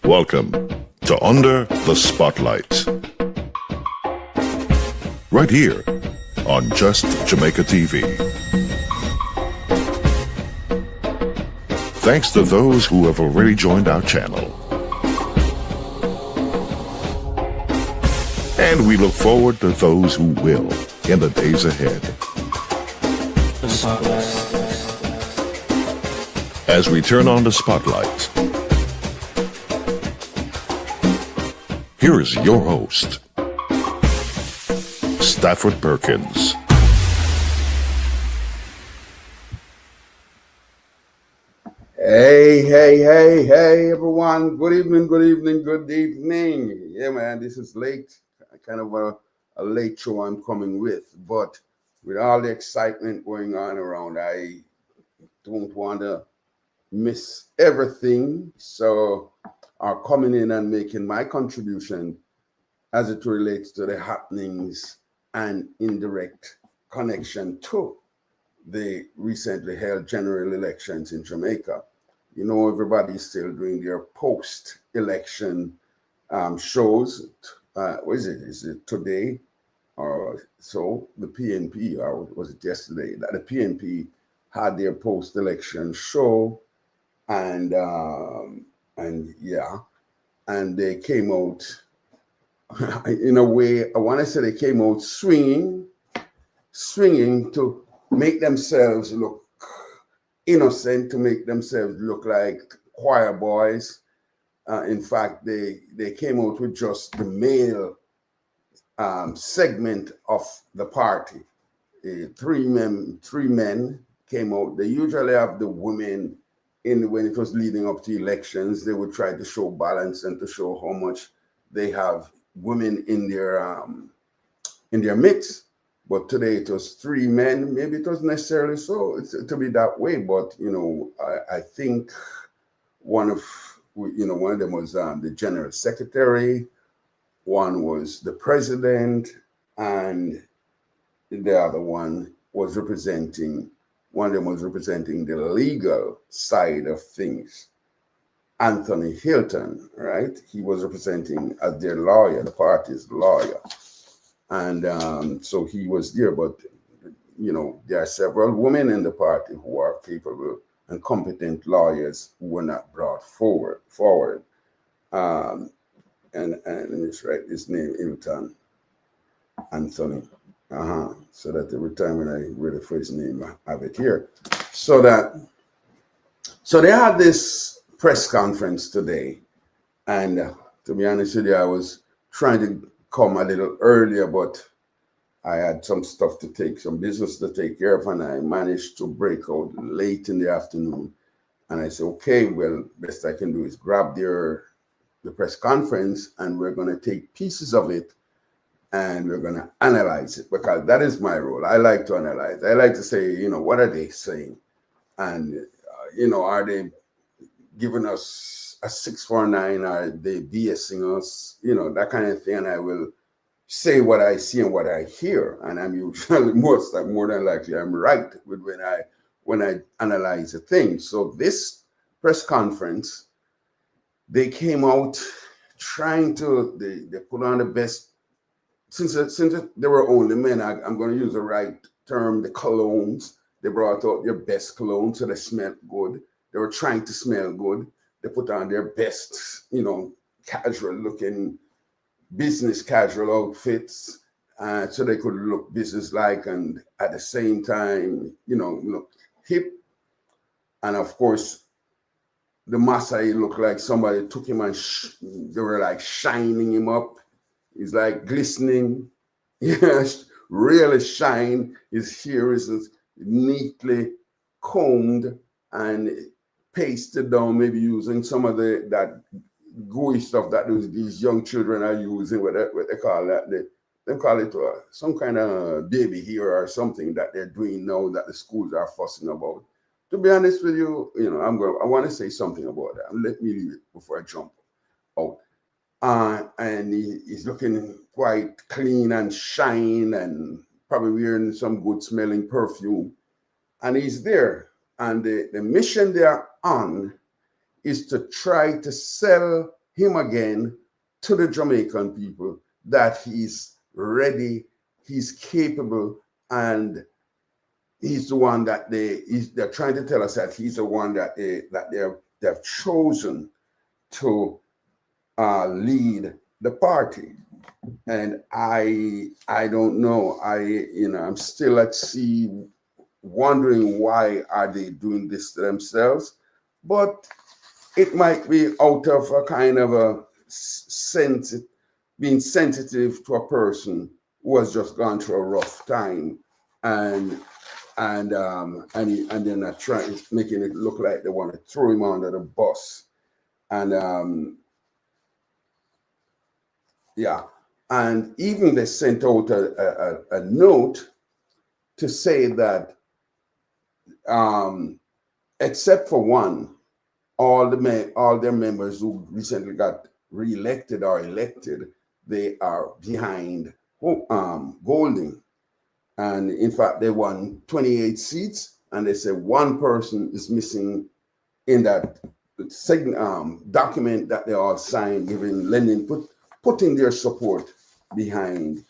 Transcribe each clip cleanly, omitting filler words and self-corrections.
Welcome to Under the Spotlight. Right here on Just Jamaica TV. Thanks to those who have already joined our channel. And we look forward to those who will in the days ahead. As we turn on the spotlight, here is your host, Stafford Perkins. Hey, everyone. Good evening. Yeah, man, this is late. Kind of a late show I'm coming with. But with all the excitement going on around, I don't want to miss everything. So I'm coming in and making my contribution as it relates to the happenings and indirect connection to the recently held general elections in Jamaica. You know, everybody's still doing their post-election shows. What is it? Is it today or so? The PNP, or was it yesterday? That the PNP had their post-election show, and they came out in a way. I want to say they came out swinging to make themselves look innocent, to make themselves look like choir boys. In fact, they came out with just the male segment of the party. Three men came out. They usually have the women when it was leading up to elections. They would try to show balance and to show how much they have women in their mix. But today it was three men. Maybe it wasn't necessarily so to be that way. But you know, I think one of them was the general secretary, one was the president, and the other one was representing the legal side of things. Anthony Hilton, right? He was representing as their lawyer, the party's lawyer. And so he was there, but you know, there are several women in the party who are capable and competent lawyers who were not brought forward. And let me just write his name, Hilton Anthony. So that every time when I read it for his name, I have it here. So they had this press conference today, and to be honest with you, I was trying to come a little earlier, but I had some business to take care of, and I managed to break out late in the afternoon. And I said, okay, well, best I can do is grab the press conference, and we're going to take pieces of it and we're going to analyze it, because that is my role. I like to analyze. I like to say, you know, what are they saying? And, are they giving us a 649? Are they BSing us? You know, that kind of thing. And I will say what I see and what I hear. And I'm usually more than likely I'm right with when I analyze a thing. So this press conference, they came out trying to, they put on the best, since they were only men, I'm going to use the right term, the colognes. They brought out their best cologne, so they smelled good. They were trying to smell good. They put on their best, casual looking, business casual outfits, so they could look business-like and at the same time, look hip. And of course, the Masai looked like somebody took him and they were like shining him up. He's like glistening, yes, really shine. His hair is neatly combed and pasted down, maybe using some of that gooey stuff that these young children are using. What they call that? They call it some kind of baby hair or something that they're doing now that the schools are fussing about. To be honest with you, I want to say something about that. Let me leave it before I jump out. And he's looking quite clean and shine and probably wearing some good smelling perfume. And he's there. And the mission they're on is to try to sell him again to the Jamaican people that he's ready, he's capable, and he's the one that they're trying to tell us that he's the one that they've chosen to lead the party. And I don't know. I'm still at sea, wondering why are they doing this to themselves. But it might be out of a kind of a sense, being sensitive to a person who has just gone through a rough time, and they're not trying, making it look like they want to throw him under the bus. And yeah, and even they sent out a note to say that except for one, all their members who recently got reelected or elected, they are behind Golding. And in fact, they won 28 seats, and they say one person is missing in that document that they all signed, putting their support behind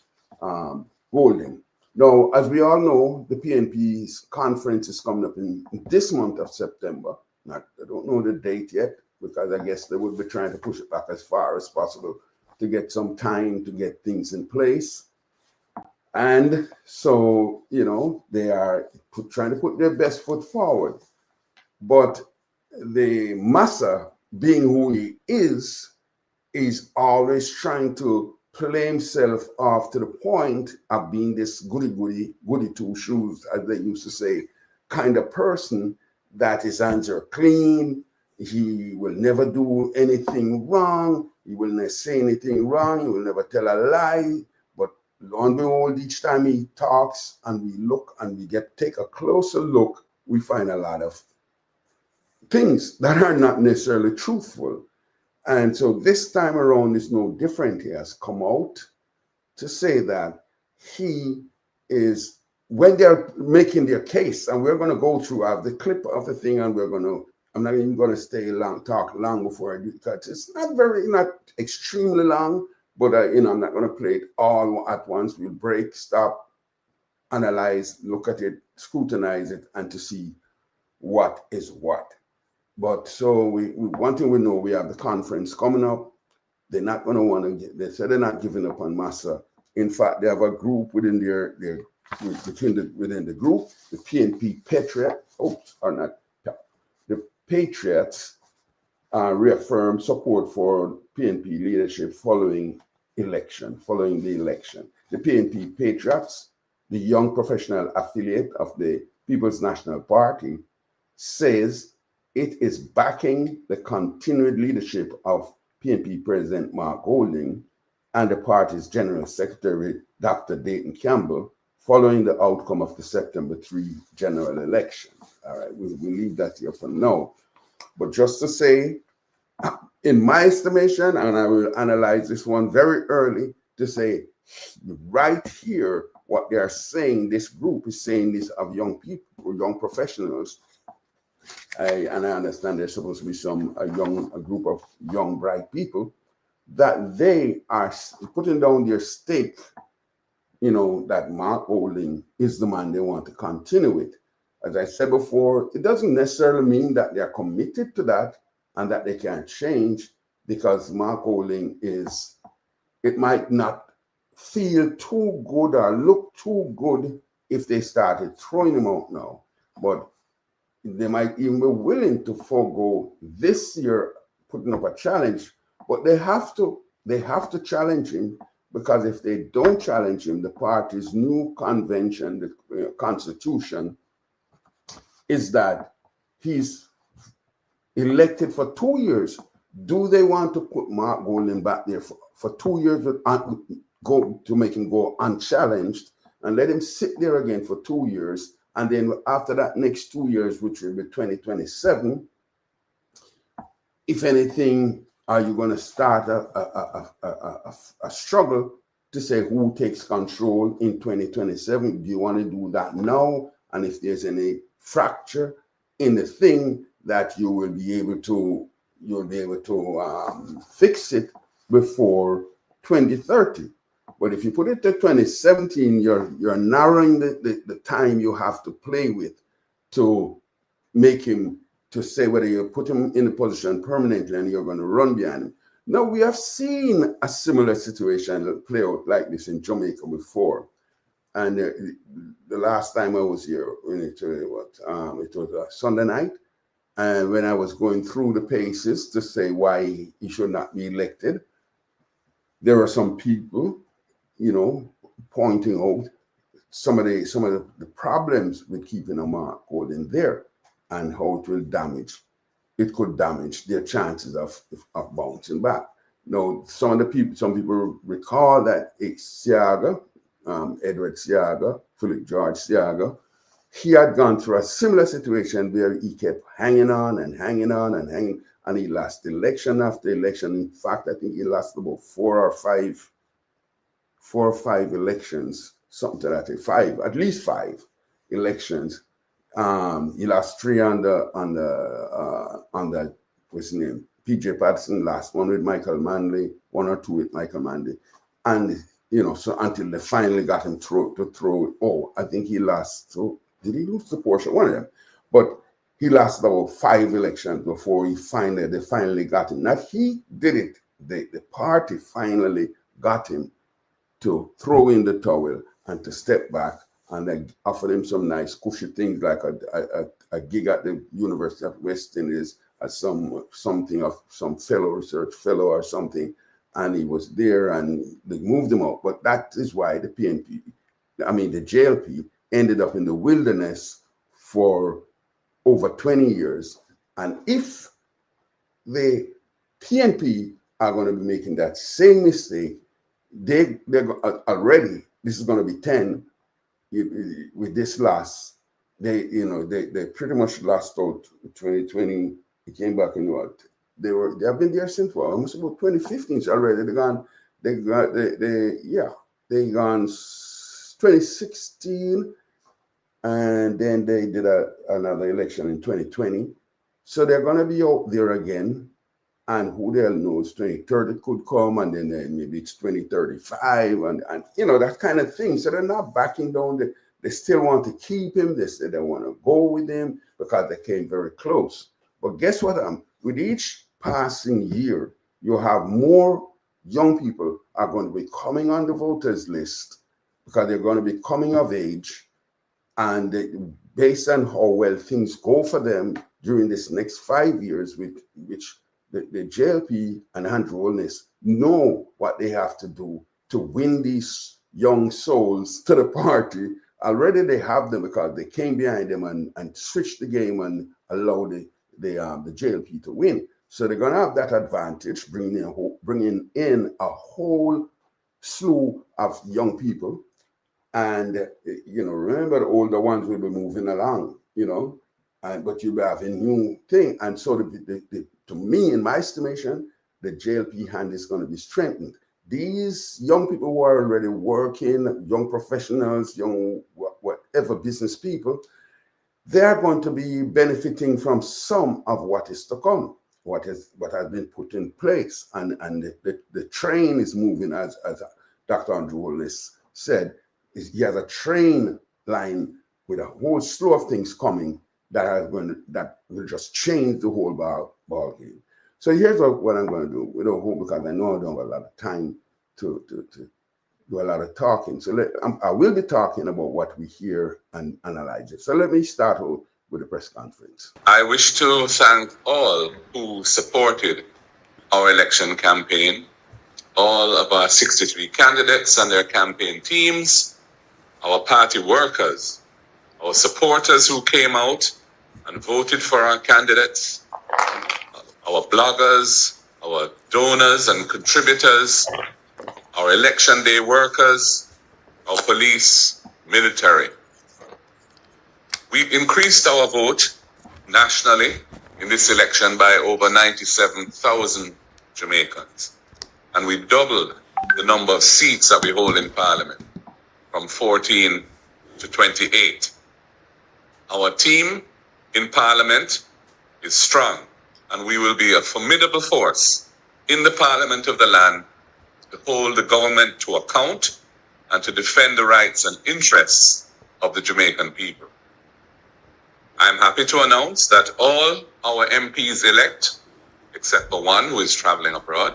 Golding. Now, as we all know, the PNP's conference is coming up in this month of September. I don't know the date yet, because I guess they would be trying to push it back as far as possible to get some time to get things in place. And so, they are trying to put their best foot forward. But the Massa, being who he is always trying to play himself off to the point of being this goody two shoes, as they used to say, kind of person that his hands are clean. He will never do anything wrong. He will never say anything wrong. He will never tell a lie. But lo and behold, each time he talks and we look and we take a closer look, we find a lot of things that are not necessarily truthful. And so this time around is no different. He has come out to say that he is, when they're making their case, and we're going to go through the clip of the thing, and I'm not even going to talk long before I do, because it's not extremely long, but I'm not going to play it all at once. We'll break, stop, analyze, look at it, scrutinize it, and to see what is what. But so one thing we know, we have the conference coming up. They're not going to want to they said they're not giving up on Massa. In fact, they have a group within within the group, the PNP the Patriots reaffirmed support for PNP leadership following the election. The PNP Patriots, the young professional affiliate of the People's National Party, says it is backing the continued leadership of PNP President Mark Golding and the party's General Secretary, Dr. Dayton Campbell, following the outcome of the September 3 general election. All right, we'll leave that here for now. But just to say, in my estimation, and I will analyze this one very early, to say right here, what they are saying, this group is saying this of young people, young professionals. And I understand there's supposed to be a group of young, bright people, that they are putting down their stake, that Mark Golding is the man they want to continue with. As I said before, it doesn't necessarily mean that they're committed to that and that they can't change, because Mark Golding it might not feel too good or look too good if they started throwing him out now. But they might even be willing to forego this year putting up a challenge, but they have to challenge him, because if they don't challenge him, the party's new convention, the constitution, is that he's elected for 2 years. Do they want to put Mark Golding back there for 2 years to make him go unchallenged and let him sit there again for 2 years? And then after that next 2 years, which will be 2027, if anything, are you going to start a struggle to say who takes control in 2027? Do you want to do that now? And if there's any fracture in the thing, that you will be able to you'll be able to fix it before 2030. But if you put it to 2017, you're narrowing the time you have to play with to make him, to say whether you put him in a position permanently and you're going to run behind him. Now, we have seen a similar situation play out like this in Jamaica before. And the last time I was here, it was a Sunday night. And when I was going through the paces to say why he should not be elected, there were some people, pointing out some of the problems with keeping a Mark Gordon there and how it could damage their chances of bouncing back. Now, some people recall that Seaga, Edward Seaga, Philip George Seaga, he had gone through a similar situation where he kept hanging on, and he lost election after election. In fact, I think he lost about four or five elections, something to that effect, at least five elections. He lost three on the what's his name, PJ Patterson, last one with Michael Manley, one or two with Michael Manley, and so until they finally got him to throw. Oh, I think he lost. So did he lose the portion? One of them, but he lost about 5 elections before they finally got him. Not he did it. The party finally got him to throw in the towel and to step back, and they offered him some nice cushy things like a gig at the University of West Indies as something of some research fellow or something, and he was there and they moved him out. But that is why the JLP ended up in the wilderness for over 20 years. And if the PNP are going to be making that same mistake, they're already, this is going to be 10 with this loss. They pretty much lost out 2020. It came back in what they have been there since almost about 2015 already. They gone 2016, and then they did another election in 2020. So they're going to be out there again. And who the hell knows, 2030 could come, and then maybe it's 2035, and that kind of thing. So they're not backing down. They still want to keep him. They said they want to go with him because they came very close. But guess what? With each passing year, you have more young people are going to be coming on the voters list because they're going to be coming of age. And based on how well things go for them during this next 5 years, which the JLP and Andrew Holness know what they have to do to win these young souls to the party. Already they have them because they came behind them and switched the game and allowed the JLP to win. So they're going to have that advantage, bringing in a whole slew of young people. And, remember the older ones will be moving along, but you'll be having new thing. And so to me, in my estimation, the JLP hand is going to be strengthened. These young people who are already working, young professionals, young whatever business people, they are going to be benefiting from some of what is to come, what has been put in place. And the train is moving, as Dr. Andrew Holness said. He has a train line with a whole slew of things coming that will just change the whole ball game. So here's what I'm going to do. We don't hope, because I know I don't have a lot of time to do a lot of talking. So I will be talking about what we hear and analyze it. So let me start out with the press conference. I wish to thank all who supported our election campaign, all of our 63 candidates and their campaign teams, our party workers, our supporters who came out and voted for our candidates, our bloggers, our donors and contributors, our election day workers, our police, military. We increased our vote nationally in this election by over 97,000 Jamaicans. And we doubled the number of seats that we hold in Parliament from 14 to 28. Our team in Parliament is strong. and we will be a formidable force in the Parliament of the land to hold the government to account and to defend the rights and interests of the Jamaican people. I'm happy to announce that all our MPs elect, except for one who is traveling abroad,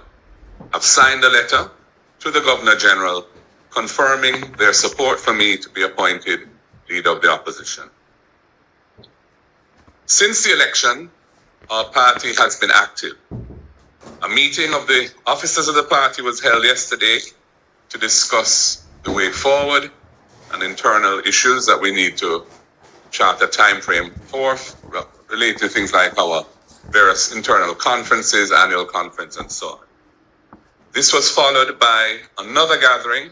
have signed a letter to the Governor General confirming their support for me to be appointed Leader of the Opposition. Since the election, our party has been active. A meeting of the officers of the party was held yesterday to discuss the way forward and internal issues that we need to chart a time frame for, related to things like our various internal conferences, annual conference, and so on. This was followed by another gathering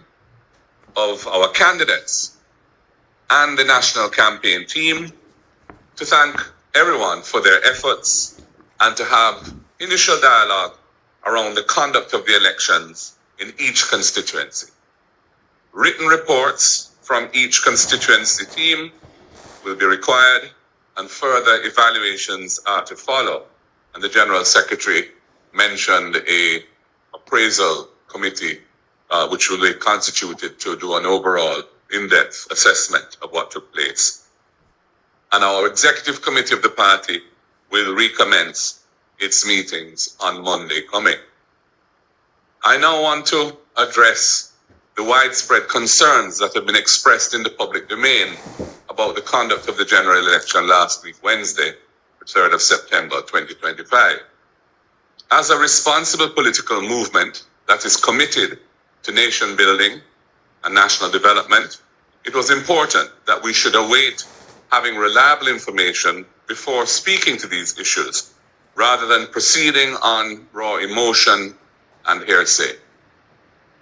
of our candidates and the national campaign team to thank everyone for their efforts and to have initial dialogue around the conduct of the elections in each constituency. Written reports from each constituency team will be required and further evaluations are to follow. And the General Secretary mentioned an appraisal committee which will be constituted to do an overall in-depth assessment of what took place. And our executive committee of the party will recommence its meetings on Monday coming. I now want to address the widespread concerns that have been expressed in the public domain about the conduct of the general election last week, Wednesday, the 3rd of September, 2025. As a responsible political movement that is committed to nation building and national development, it was important that we should await having reliable information before speaking to these issues, rather than proceeding on raw emotion and hearsay.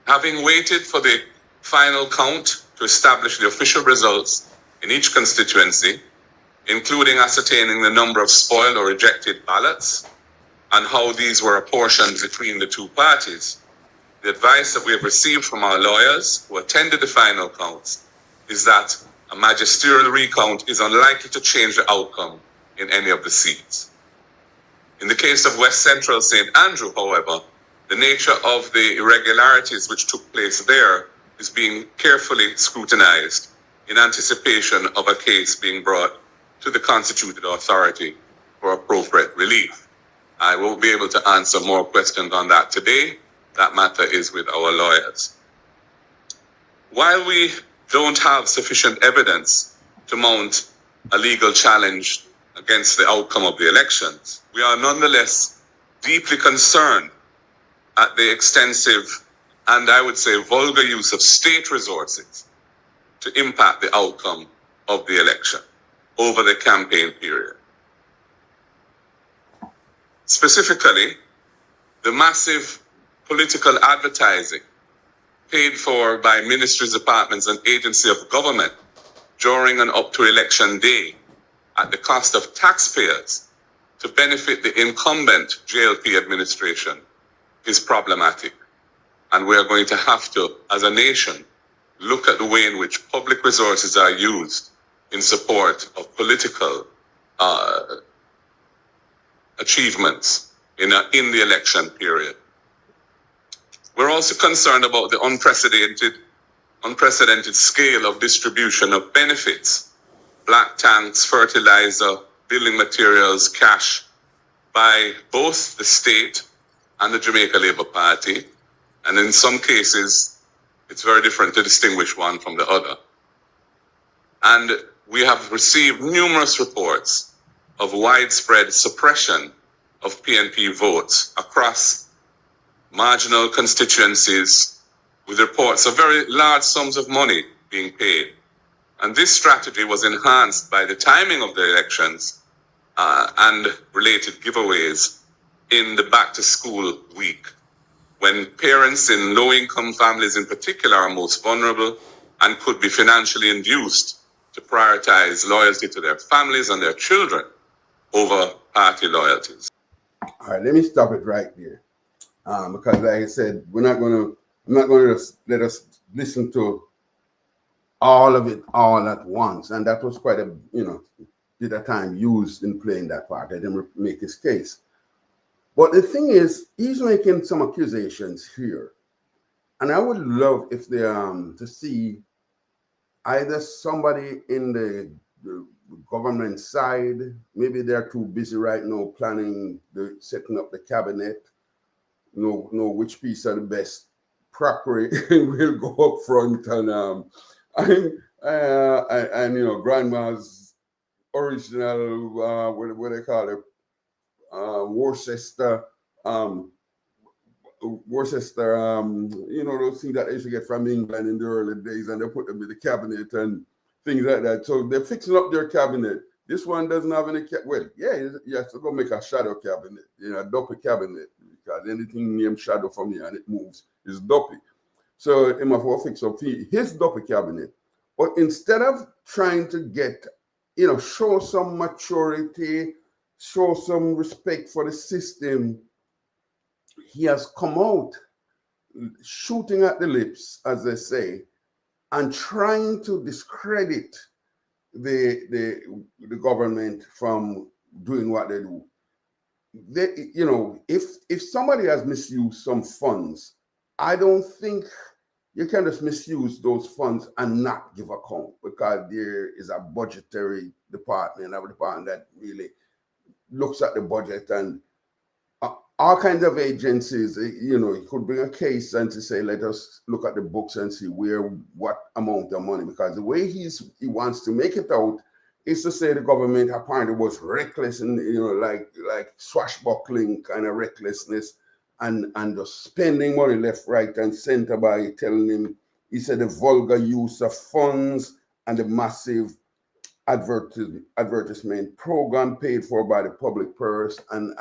Having waited for the final count to establish the official results in each constituency, including ascertaining the number of spoiled or rejected ballots and how these were apportioned between the two parties, the advice that we have received from our lawyers who attended the final counts is that a magisterial recount is unlikely to change the outcome in any of the seats. In the case of West Central St. Andrew, however, the nature of the irregularities which took place there is being carefully scrutinized in anticipation of a case being brought to the constituted authority for appropriate relief. I won't be able to answer more questions on that today. That matter is with our lawyers. While we don't have sufficient evidence to mount a legal challenge against the outcome of the elections, we are nonetheless deeply concerned at the extensive and I would say vulgar use of state resources to impact the outcome of the election over the campaign period. Specifically, the massive political advertising paid for by ministries, departments, and agencies of government during and up to election day at the cost of taxpayers to benefit the incumbent JLP administration is problematic. And we are going to have to, as a nation, look at the way in which public resources are used in support of political achievements in the election period. We're also concerned about the unprecedented scale of distribution of benefits, black tanks, fertilizer, building materials, cash, by both the state and the Jamaica Labor Party. And in some cases, it's very different to distinguish one from the other. And we have received numerous reports of widespread suppression of PNP votes across marginal constituencies, with reports of very large sums of money being paid. And this strategy was enhanced by the timing of the elections and related giveaways in the back-to-school week, when parents in low-income families in particular are most vulnerable and could be financially induced to prioritize loyalty to their families and their children over party loyalties. All right, let me stop it right there. Because like I said, I'm not going to let us listen to all of it all at once. And that was quite a, bit of time used in playing that part. I didn't make his case. But the thing is, he's making some accusations here. And I would love if they to see either somebody in the government side, maybe they're too busy right now planning the setting up the cabinet, know which piece are the best crockery will go up front and grandma's original what they call it Worcester Worcester, those things that they used to get from England in the early days, and they put them in the cabinet and things like that. So they're fixing up their cabinet. This one doesn't have any well, yeah, you have to go make a shadow cabinet, a duppy cabinet, because anything named shadow for me and it moves is duppy. So he must fix up his duppy cabinet. But instead of trying to get, show some maturity, show some respect for the system, he has come out shooting at the lips, as they say, and trying to discredit the government from doing what they do. If somebody has misused some funds, I don't think you can just misuse those funds and not give account, because there is a budgetary department, a department that really looks at the budget, and all kinds of agencies, you could bring a case and to say, let us look at the books and see what amount of money, because the way he wants to make it out is to say the government apparently was reckless and, like swashbuckling kind of recklessness and just spending money left, right, and center by telling him, he said the vulgar use of funds and the massive advertisement program paid for by the public purse, and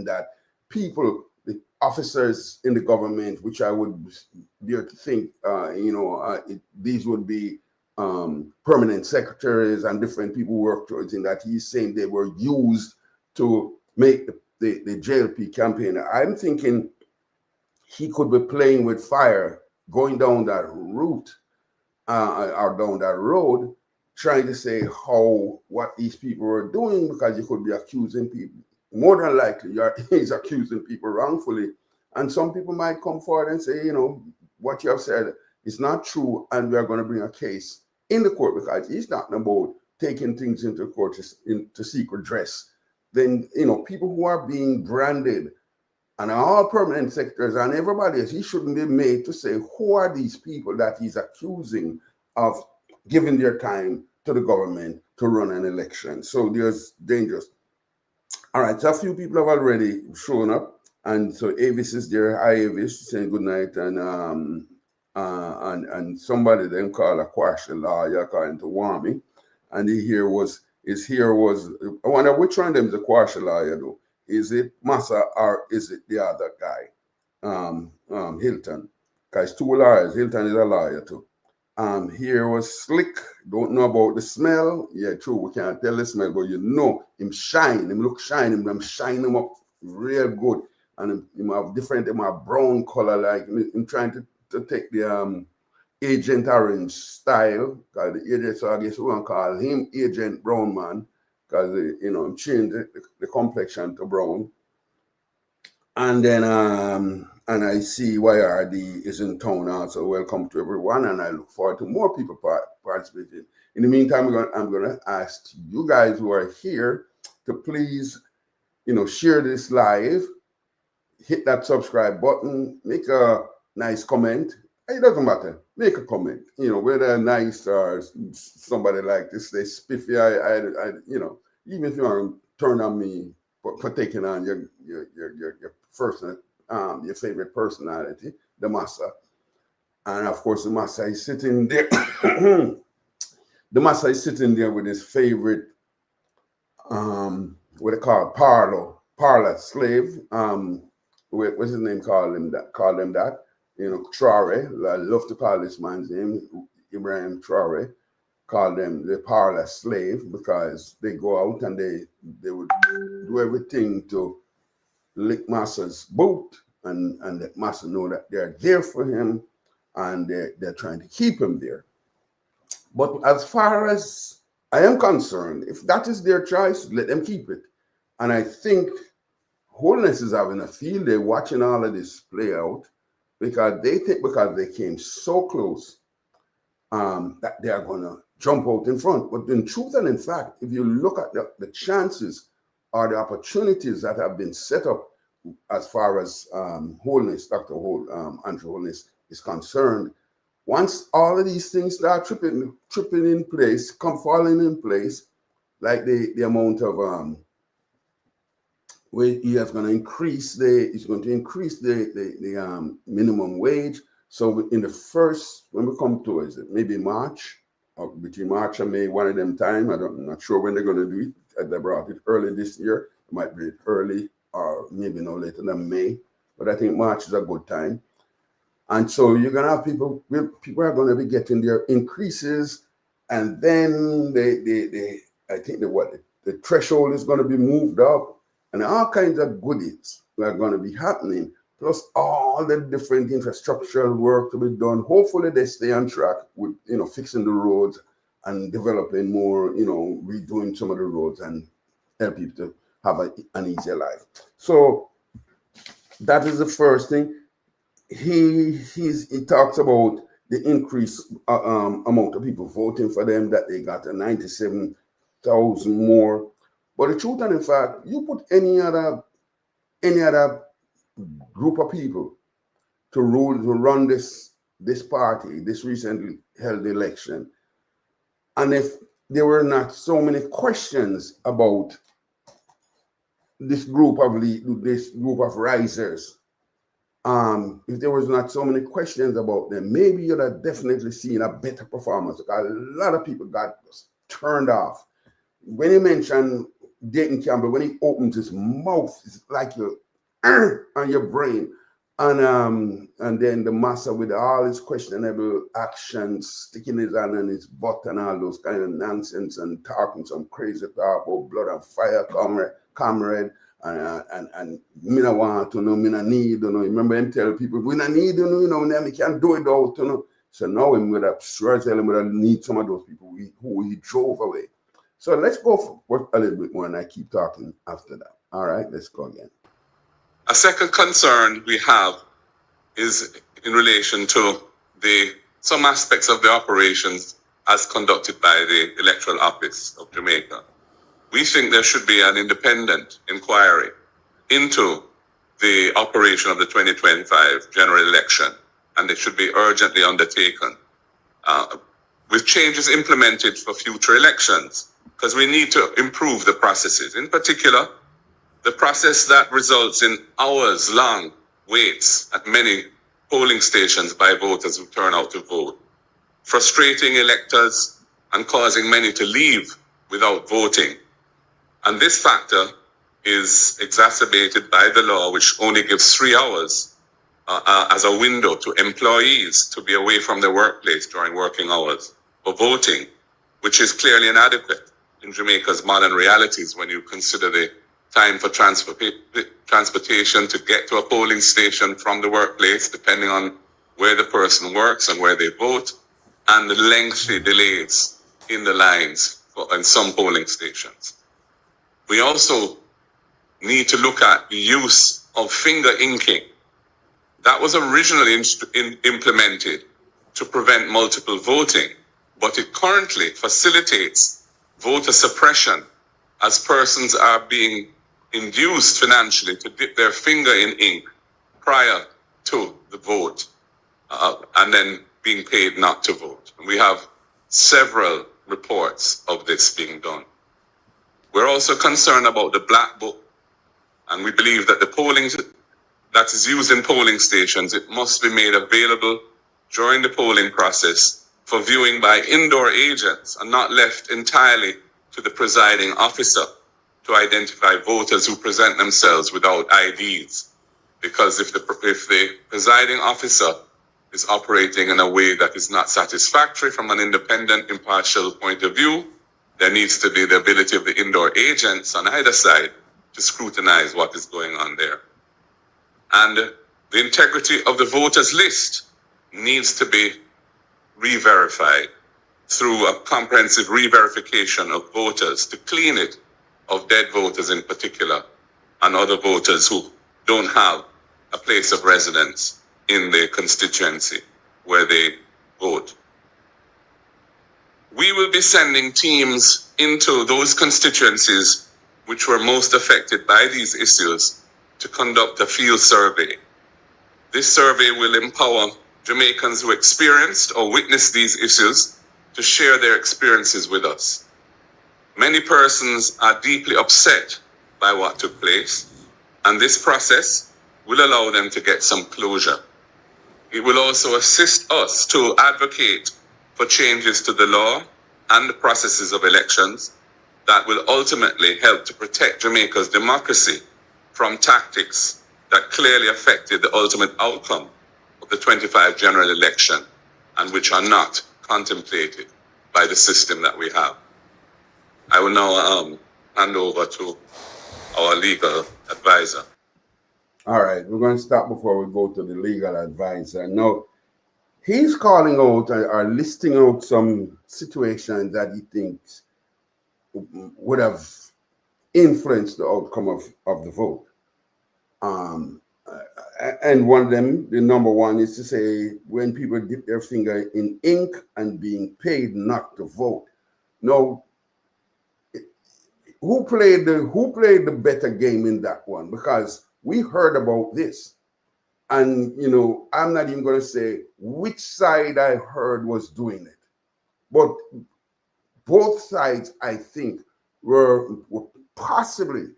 that people, the officers in the government, which I would dare to think, these would be permanent secretaries and different people who work towards it, that he's saying they were used to make the JLP campaign. I'm thinking he could be playing with fire, going down that route or down that road, trying to say what these people were doing, because you could be accusing people. More than likely, he's accusing people wrongfully. And some people might come forward and say, what you have said is not true, and we are going to bring a case in the court, because he's talking about taking things into court to seek redress. Then, people who are being branded and all permanent secretaries and everybody else, he shouldn't be made to say, who are these people that he's accusing of giving their time to the government to run an election? So there's dangers. All right, so a few people have already shown up, and so Avis is there. Hi, Avis, saying good night, and somebody then called a question lawyer according to Wami, and I wonder which one of them is a question lawyer though. Is it Massa or is it the other guy, Hilton? Because two lawyers. Hilton is a lawyer too. Here was Slick. Don't know about the smell. Yeah, true. We can't tell the smell, but him shine. Him look shine. Him shine him up real good. And him have different. Him have brown color. Like him trying to take the Agent Orange style. Because the agent, so I guess we want to call him Agent Brown Man, because him changed the complexion to brown. And then and I see YRD is in town also. Welcome to everyone, and I look forward to more people participating. In the meantime, I'm going to ask you guys who are here to please, share this live, hit that subscribe button, make a nice comment. It doesn't matter. Make a comment. Whether nice or somebody like this, they spiffy. Even if you want to turn on me for taking on your favorite personality, the Massa. And of course, the Massa is sitting there. The Massa is sitting there with his favorite, what they call parlor slave. What's his name? Call them that. Traore. I love to call this man's name, Ibrahim Traore. Call them the parlor slave, because they go out and they would do everything to lick Massa's boot, and let Massa know that they're there for him, and they're trying to keep him there. But as far as I am concerned, if that is their choice, let them keep it. And I think Holiness is having a field day watching all of this play out because they think because they came so close that they are going to jump out in front. But in truth and in fact, if you look at the chances or the opportunities that have been set up as far as Holiness, Andrew Holiness is concerned, once all of these things start tripping in place, falling in place, like the amount of where he is going to increase the minimum wage. So in the first, when we come to, is it maybe March, or between March and May, one of them time, I'm not sure when they're going to do it. They brought it early this year. It might be early or maybe no later than May, but I think March is a good time. And so you're going to have people are going to be getting their increases, and then I think the threshold is going to be moved up, and all kinds of goodies are going to be happening, plus all the different infrastructural work to be done. Hopefully they stay on track with, fixing the roads and developing more, redoing some of the roads and help people to have an easier life. So that is the first thing. He talks about the increased amount of people voting for them, that they got a 97,000 more. But the truth and in fact, you put any other group of people to run this party, this recently held election, and if there were not so many questions about this group of risers, if there was not so many questions about them, maybe you'd have definitely seen a better performance. Because a lot of people got turned off. When he mentioned Dayton Campbell, when he opens his mouth, it's like you're on your brain. And then the master with all his questionable actions, sticking his hand in his butt and all those kind of nonsense and talking some crazy talk about blood and fire, comrade. And me no want to know, me no need to know. Remember him tell people, we no need to know, we can't do it out, So now him with a sure tell him we need some of those people who he drove away. So let's go for a little bit more, and I keep talking after that. All right, let's go again. A second concern we have is in relation to some aspects of the operations as conducted by the Electoral Office of Jamaica. We think there should be an independent inquiry into the operation of the 2025 general election, and it should be urgently undertaken with changes implemented for future elections, because we need to improve the processes. In particular, the process that results in hours-long waits at many polling stations by voters who turn out to vote, frustrating electors and causing many to leave without voting. And this factor is exacerbated by the law, which only gives 3 hours as a window to employees to be away from their workplace during working hours for voting, which is clearly inadequate in Jamaica's modern realities when you consider the time for transportation to get to a polling station from the workplace, depending on where the person works and where they vote, and the lengthy delays in the lines in some polling stations. We also need to look at the use of finger inking. That was originally implemented to prevent multiple voting, but it currently facilitates voter suppression as persons are being induced financially to dip their finger in ink prior to the vote and then being paid not to vote. And we have several reports of this being done. We're also concerned about the black book, and we believe that the polling that is used in polling stations, it must be made available during the polling process for viewing by indoor agents and not left entirely to the presiding officer to identify voters who present themselves without IDs. Because if the presiding officer is operating in a way that is not satisfactory from an independent, impartial point of view, there needs to be the ability of the indoor agents on either side to scrutinize what is going on there. And the integrity of the voters list needs to be re-verified through a comprehensive re-verification of voters to clean it of dead voters in particular, and other voters who don't have a place of residence in the constituency where they vote. We will be sending teams into those constituencies which were most affected by these issues to conduct a field survey. This survey will empower Jamaicans who experienced or witnessed these issues to share their experiences with us. Many persons are deeply upset by what took place, and this process will allow them to get some closure. It will also assist us to advocate for changes to the law and the processes of elections that will ultimately help to protect Jamaica's democracy from tactics that clearly affected the ultimate outcome of the 25 general election and which are not contemplated by the system that we have. I will now hand over to our legal advisor. All right, we're going to stop before we go to the legal advisor. Now, he's calling out or listing out some situations that he thinks would have influenced the outcome of the vote. And one of them, the number one, is to say when people dip their finger in ink and being paid not to vote. Now, who played the better game in that one? Because we heard about this, and I'm not even going to say which side I heard was doing it, but both sides, I think, were possibly,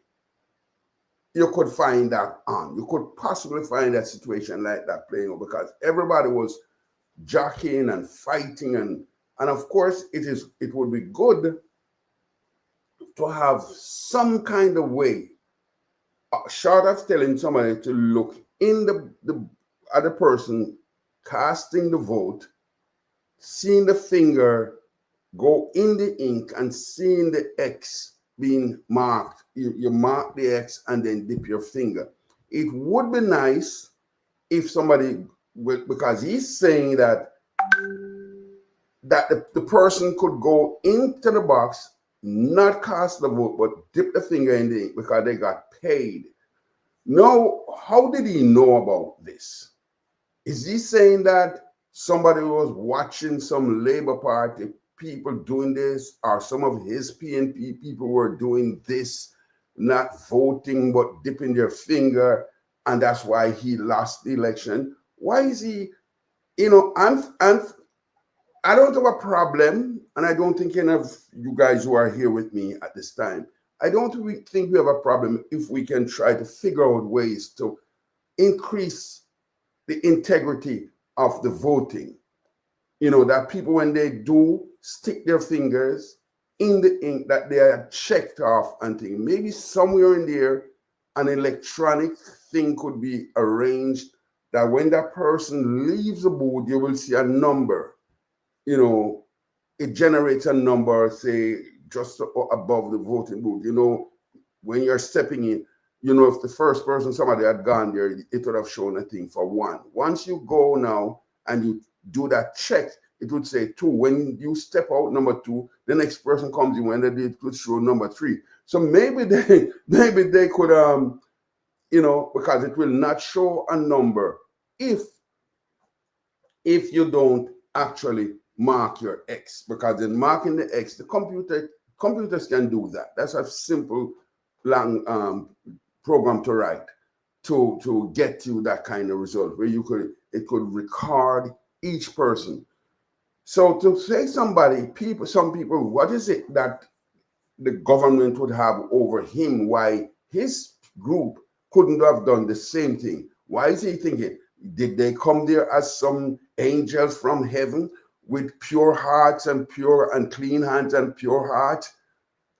you could find that on. You could possibly find a situation like that playing out because everybody was jockeying and fighting, and of course it would be good to have some kind of way, short of telling somebody to look in the other person casting the vote, seeing the finger go in the ink and seeing the X being marked. You mark the X and then dip your finger. It would be nice if somebody, because he's saying that the person could go into the box, not cast the vote, but dip the finger in the ink because they got paid. Now, how did he know about this? Is he saying that somebody was watching some Labor Party people doing this, or some of his PNP people were doing this, not voting but dipping their finger, and that's why he lost the election? Why is he, I don't have a problem, and I don't think any of you guys who are here with me at this time, I don't think we have a problem if we can try to figure out ways to increase the integrity of the voting. That people, when they do stick their fingers in the ink, that they are checked off and things. Maybe somewhere in there, an electronic thing could be arranged that when that person leaves the booth, you will see a number. It generates a number, say, just above the voting booth. When you're stepping in, if the first person, somebody had gone there, it would have shown a thing for 1. Once you go now and you do that check, it would say 2. When you step out, number 2, the next person comes in, when they did, it could show number 3. So maybe they could, because it will not show a number if you don't actually mark your X, because in marking the X, the computers can do that. That's a simple long program to write to get you that kind of result where it could record each person. So to say some people, what is it that the government would have over him? Why his group couldn't have done the same thing? Why is he thinking? Did they come there as some angels from heaven with pure hearts and pure and clean hands and pure heart?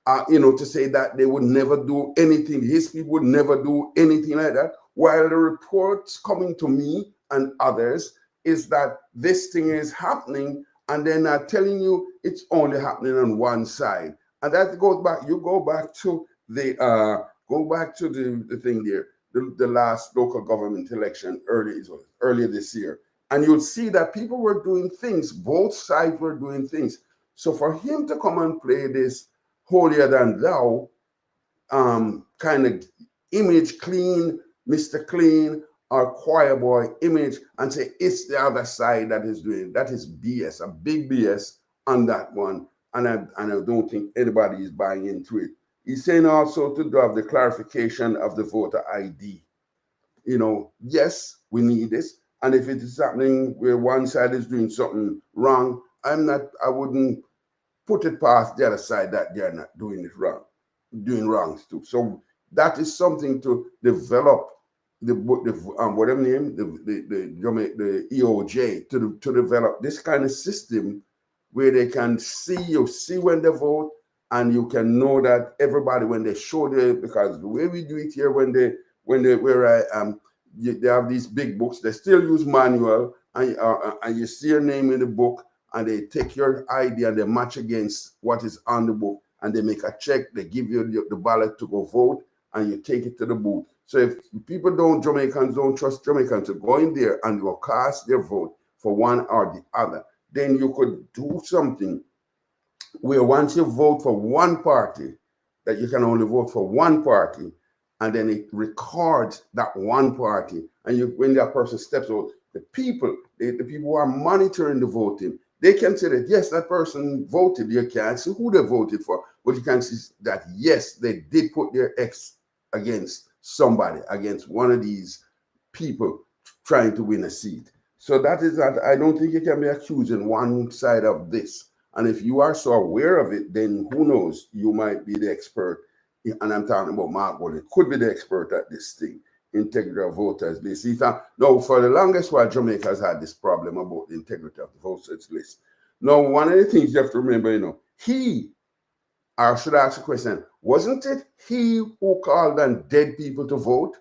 To say that they would never do anything, his people would never do anything like that, while the reports coming to me and others is that this thing is happening, and they're not telling you it's only happening on one side. And that goes back, you go back to the thing there, the last local government election earlier this year. And you'll see that people were doing things, both sides were doing things. So for him to come and play this holier than thou kind of image clean, Mr. Clean, or choir boy image and say it's the other side that is doing it. That is BS, a big BS on that one. And I don't think anybody is buying into it. He's saying also to have the clarification of the voter ID. Yes, we need this. And if it is happening where one side is doing something wrong, I wouldn't put it past the other side that they're not doing it wrong, doing wrongs too. So that is something to develop the whatever name, the EOJ to develop this kind of system where they can see when they vote, and you can know that everybody when they show because the way we do it here they have these big books, they still use manual, and you see your name in the book, and they take your ID and they match against what is on the book, and they make a check, they give you the ballot to go vote, and you take it to the booth. So if Jamaicans don't trust Jamaicans to go in there and will cast their vote for one or the other, then you could do something where once you vote for one party, that you can only vote for one party, and then it records that one party. And when that person steps out, the people who are monitoring the voting, they can say that, yes, that person voted. You can't see who they voted for, but you can see that, yes, they did put their X against somebody, against one of these people trying to win a seat. So that is that. I don't think you can be accusing one side of this. And if you are so aware of it, then who knows, you might be the expert. And I'm talking about Mark Wallen, could be the expert at this thing, integrity of voters list. No, for the longest while, Jamaica has had this problem about the integrity of the voters list. Now, one of the things you have to remember, I should ask a question, wasn't it he who called on dead people to vote?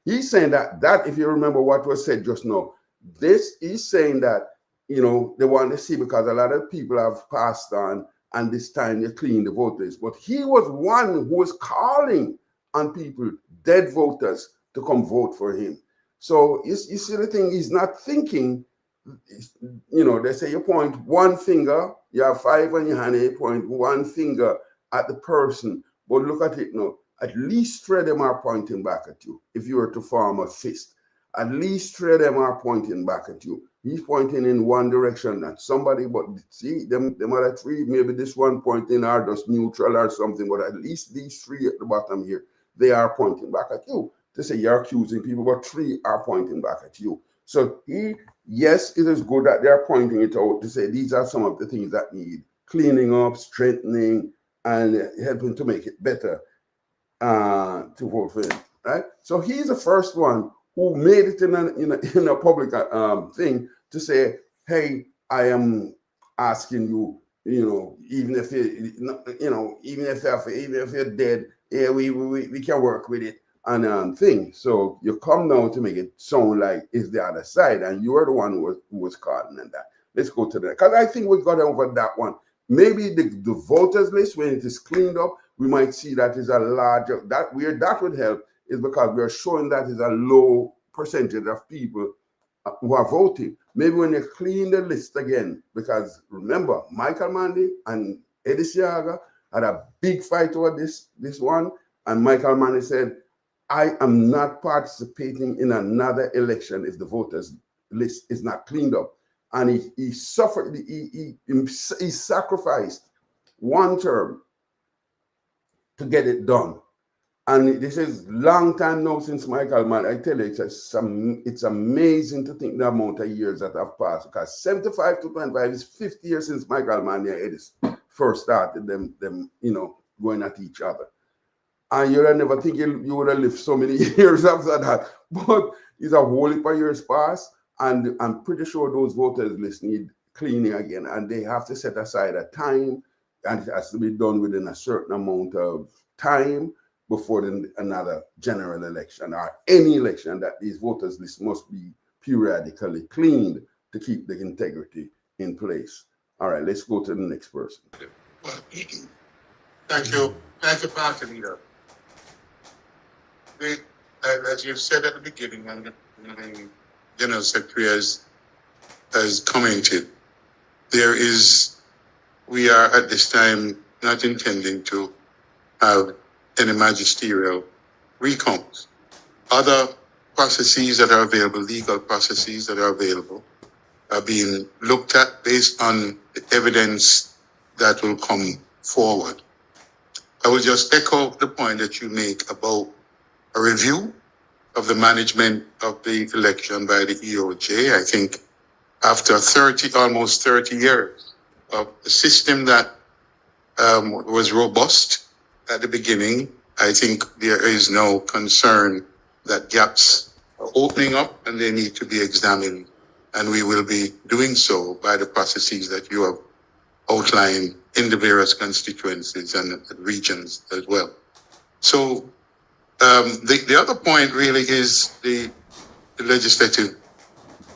He's saying that if you remember what was said just now, he's saying that, they want to see, because a lot of people have passed on, and this time you clean the vote list. But he was one who was calling on people, dead voters, to come vote for him. So you see the thing, he's not thinking, they say you point one finger, you have five on your hand, you point one finger at the person. But look at it now, at least three of them are pointing back at you. If you were to form a fist, at least three of them are pointing back at you. He's pointing in one direction at somebody, but see, them other three, maybe this one pointing are just neutral or something, but at least these three at the bottom here, they are pointing back at you. To say you're accusing people, but three are pointing back at you. So yes, it is good that they're pointing it out to say these are some of the things that need cleaning up, strengthening, and helping to make it better to vote for him, right? So he's the first one who made it in a public thing to say, hey, I am asking you, even if you're dead, yeah, we can work with it and thing. So you come now to make it sound like it's the other side, and you are the one who was caught in that. Let's go to that, because I think we got over that one. Maybe the voters list, when it is cleaned up, we might see that is a larger, that would help is because we are showing that is a low percentage of people who are voting. Maybe when they clean the list again, because remember, Michael Manley and Eddie Siaga had a big fight over this one, and Michael Manley said, I am not participating in another election if the voters list is not cleaned up. And he suffered, he sacrificed one term to get it done. And this is long time now since Michael Mann. I tell you, it's amazing to think the amount of years that have passed, because 75 to 25 is 50 years since Michael Mann and Edis first started them going at each other. And you would never think you would have lived so many years after that. But it's a whole heap of years past, and I'm pretty sure those voters list need cleaning again, and they have to set aside a time, and it has to be done within a certain amount of time before another general election or any election, that these voters list must be periodically cleaned to keep the integrity in place. All right, let's go to the next person. Well, thank you, Party Leader. As you've said at the beginning, and the General Secretary has commented, we are at this time not intending to have any magisterial recount. Other processes that are available, legal processes that are available, are being looked at based on the evidence that will come forward. I will just echo the point that you make about a review of the management of the election by the EOJ. I think after almost 30 years of a system that was robust at the beginning, I think there is no concern that gaps are opening up and they need to be examined. And we will be doing so by the processes that you have outlined in the various constituencies and regions as well. So the other point really is the legislative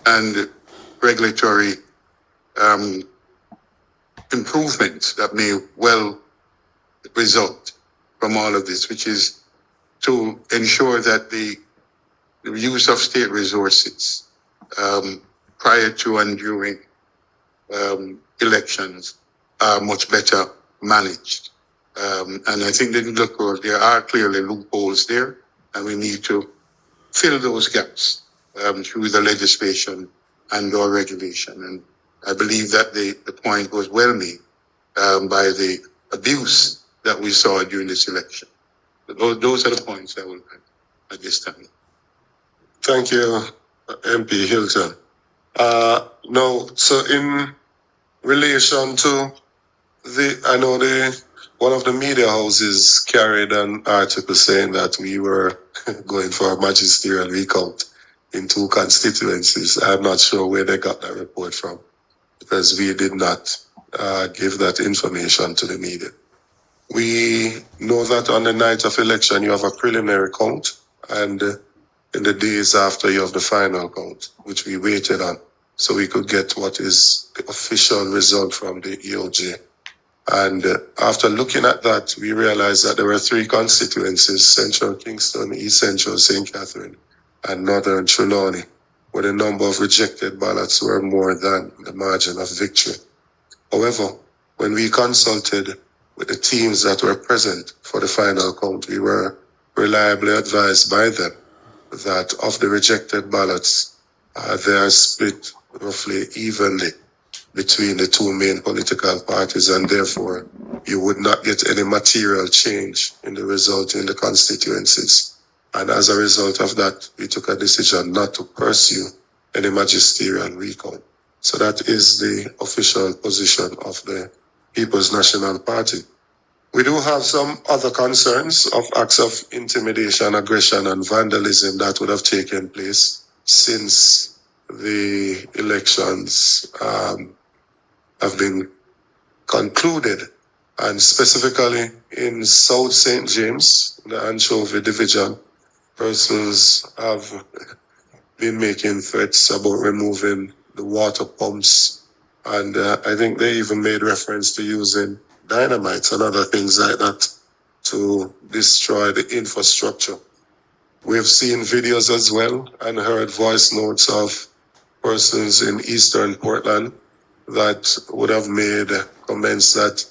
and regulatory improvements that may well result from all of this, which is to ensure that the use of state resources prior to and during elections are much better managed. And I think that there are clearly loopholes there, and we need to fill those gaps through the legislation and or regulation. And I believe that the point was well made by the abuse that we saw during this election. Those are the points I will make at this time. Thank you, MP Hilton. No, so in relation to one of the media houses carried an article saying that we were going for a magisterial recount in 2 constituencies. I'm not sure where they got that report from, because we did not give that information to the media. We know that on the night of election, you have a preliminary count, and in the days after, you have the final count, which we waited on, so we could get what is the official result from the EOJ. And after looking at that, we realized that there were 3 constituencies: Central Kingston, East Central St. Catherine, and Northern Trelawney, where the number of rejected ballots were more than the margin of victory. However, when we consulted with the teams that were present for the final count, we were reliably advised by them that of the rejected ballots, they are split roughly evenly between the 2 main political parties, and therefore you would not get any material change in the result in the constituencies. And as a result of that, we took a decision not to pursue any magisterial recount. So that is the official position of the People's National Party. We do have some other concerns of acts of intimidation, aggression, and vandalism that would have taken place since the elections have been concluded. And specifically in South St. James, the Anchovy Division, persons have been making threats about removing the water pumps. And I think they even made reference to using dynamites and other things like that to destroy the infrastructure. We've seen videos as well and heard voice notes of persons in Eastern Portland that would have made comments that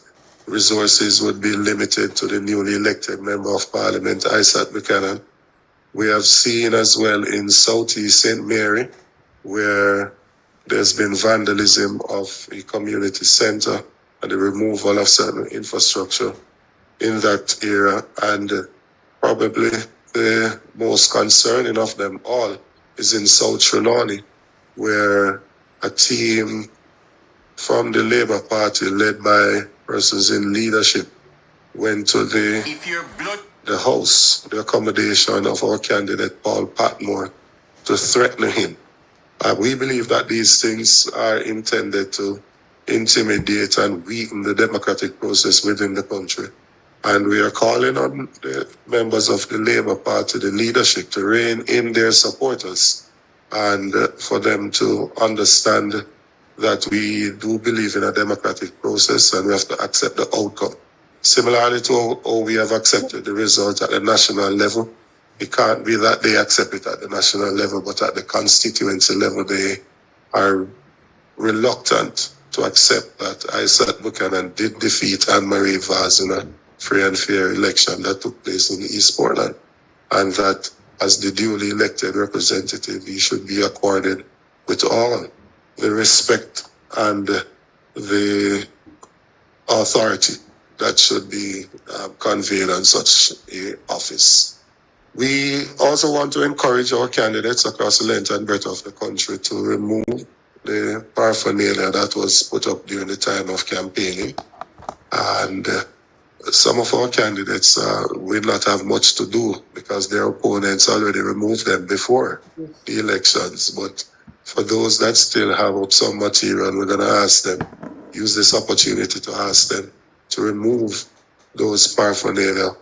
resources would be limited to the newly elected Member of Parliament, Isaac Buchanan. We have seen as well in Southeast St. Mary, where there's been vandalism of a community center and the removal of certain infrastructure in that area. And probably the most concerning of them all is in South Trelawney, where a team from the Labor Party, led by persons in leadership, went to the house, the accommodation of our candidate Paul Patmore, to threaten him. We believe that these things are intended to intimidate and weaken the democratic process within the country. And we are calling on the members of the Labour Party, the leadership, to rein in their supporters and for them to understand that we do believe in a democratic process and we have to accept the outcome. Similarly to how we have accepted the result at the national level, it can't be that they accept it at the national level, but at the constituency level, they are reluctant to accept that Isaac Buchanan did defeat Anne-Marie Vaz in a free and fair election that took place in East Portland. and that as the duly elected representative, he should be accorded with all the respect and the authority that should be conveyed on such a office. We also want to encourage our candidates across the length and breadth of the country to remove the paraphernalia that was put up during the time of campaigning. And some of our candidates will not have much to do because their opponents already removed them before the elections. But for those that still have up some material, we're going to ask them, use this opportunity to ask them to remove those paraphernalia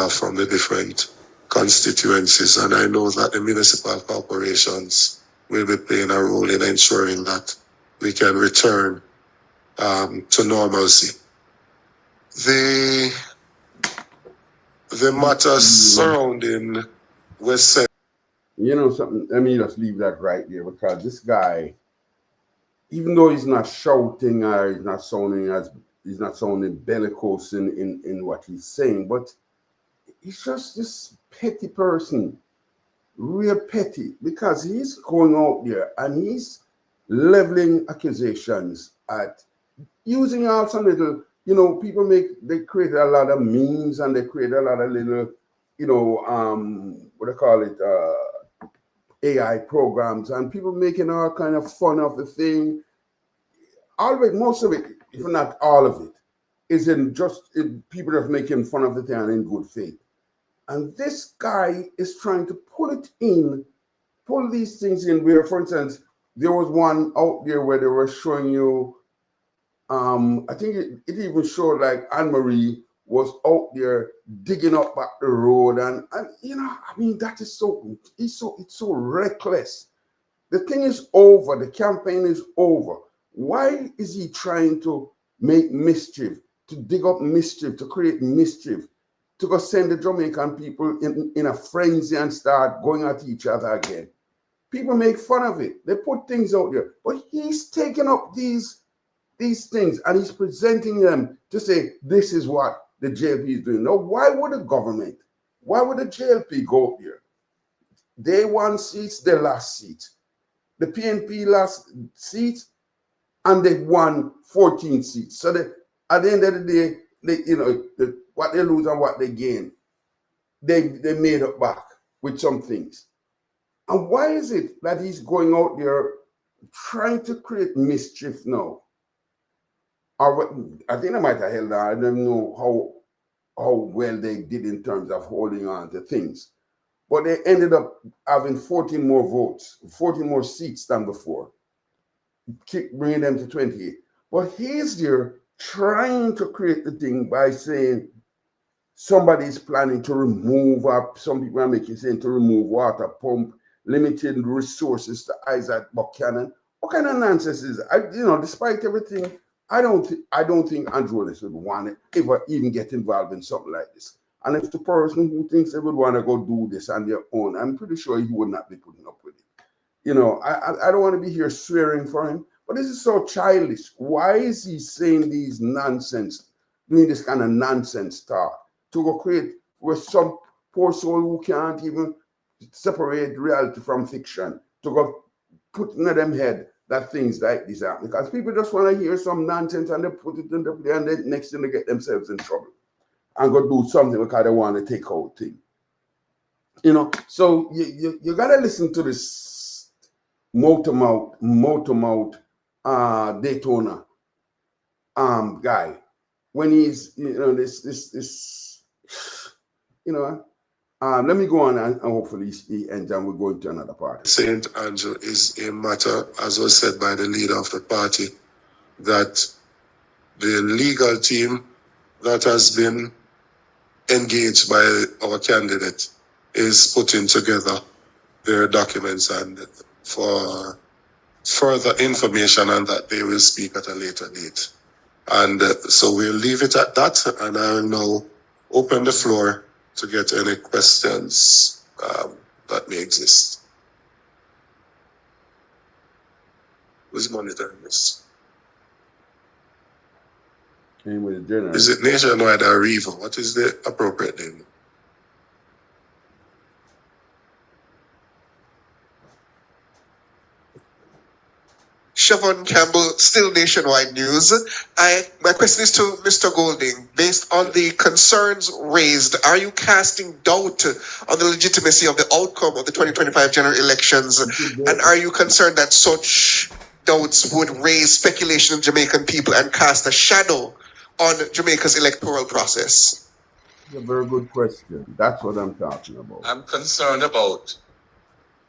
from the different constituencies. And I know that the municipal corporations will be playing a role in ensuring that we can return to normalcy. The matter surrounding West Side. You know something, let me just leave that right there, because this guy, even though he's not shouting or he's not sounding bellicose in what he's saying, but he's just this petty person, real petty, because he's going out there and he's leveling accusations at using out some little, you know, they create a lot of memes and they create a lot of little, you know, what do I call it, AI programs, and people making all kind of fun of the thing. All of it, most of it, if not all of it, is people just making fun of the thing and in good faith. And this guy is trying to pull these things in where, for instance, there was one out there where they were showing you, I think it even showed like Anne-Marie was out there digging up back the road. And you know, I mean, that is it's so reckless. The thing is over. The campaign is over. Why is he trying to make mischief, to dig up mischief, to create mischief, to go send the Jamaican people in a frenzy and start going at each other again? People make fun of it. They put things out there. But he's taking up these things and he's presenting them to say, this is what the JLP is doing. Now, why would the JLP go up there? They won seats, their last seat. The PNP last seat, and they won 14 seats. So at the end of the day, what they lose and what they gain, they made up back with some things. And why is it that he's going out there trying to create mischief now? I think they might have held on. I don't know how well they did in terms of holding on to things. But they ended up having 14 more votes, 14 more seats than before, bringing them to 28. But he's there trying to create the thing by saying somebody's planning to remove, some people are saying to remove water pump, limited resources to Isaac Buchanan. What kind of nonsense is that? Despite everything, I don't think Andrew Willis would want to ever even get involved in something like this. And if the person who thinks they would want to go do this on their own, I'm pretty sure he would not be putting up with it. I don't want to be here swearing for him, but this is so childish. Why is he saying these nonsense, doing this kind of nonsense talk to go create with some poor soul who can't even separate reality from fiction, to go put in them head that things like this happen? Because people just want to hear some nonsense and they put it in the play, and then next thing they get themselves in trouble and go do something because they want to take out thing. So you gotta listen to this motor mouth Daytona guy when he's let me go on and hopefully he ends and we'll go into another part. St. Andrew is a matter, as was said by the leader of the party, that the legal team that has been engaged by our candidate is putting together their documents, and for further information on that, they will speak at a later date. And so we'll leave it at that, and I will now open the floor to get any questions that may exist. Who's monitoring this? Is it Nationwide or Riva? What is the appropriate name? Siobhan Campbell, still Nationwide News. My question is to Mr. Golding. Based on the concerns raised, are you casting doubt on the legitimacy of the outcome of the 2025 general elections? And are you concerned that such doubts would raise speculation of Jamaican people and cast a shadow on Jamaica's electoral process? It's a very good question. That's what I'm talking about. I'm concerned about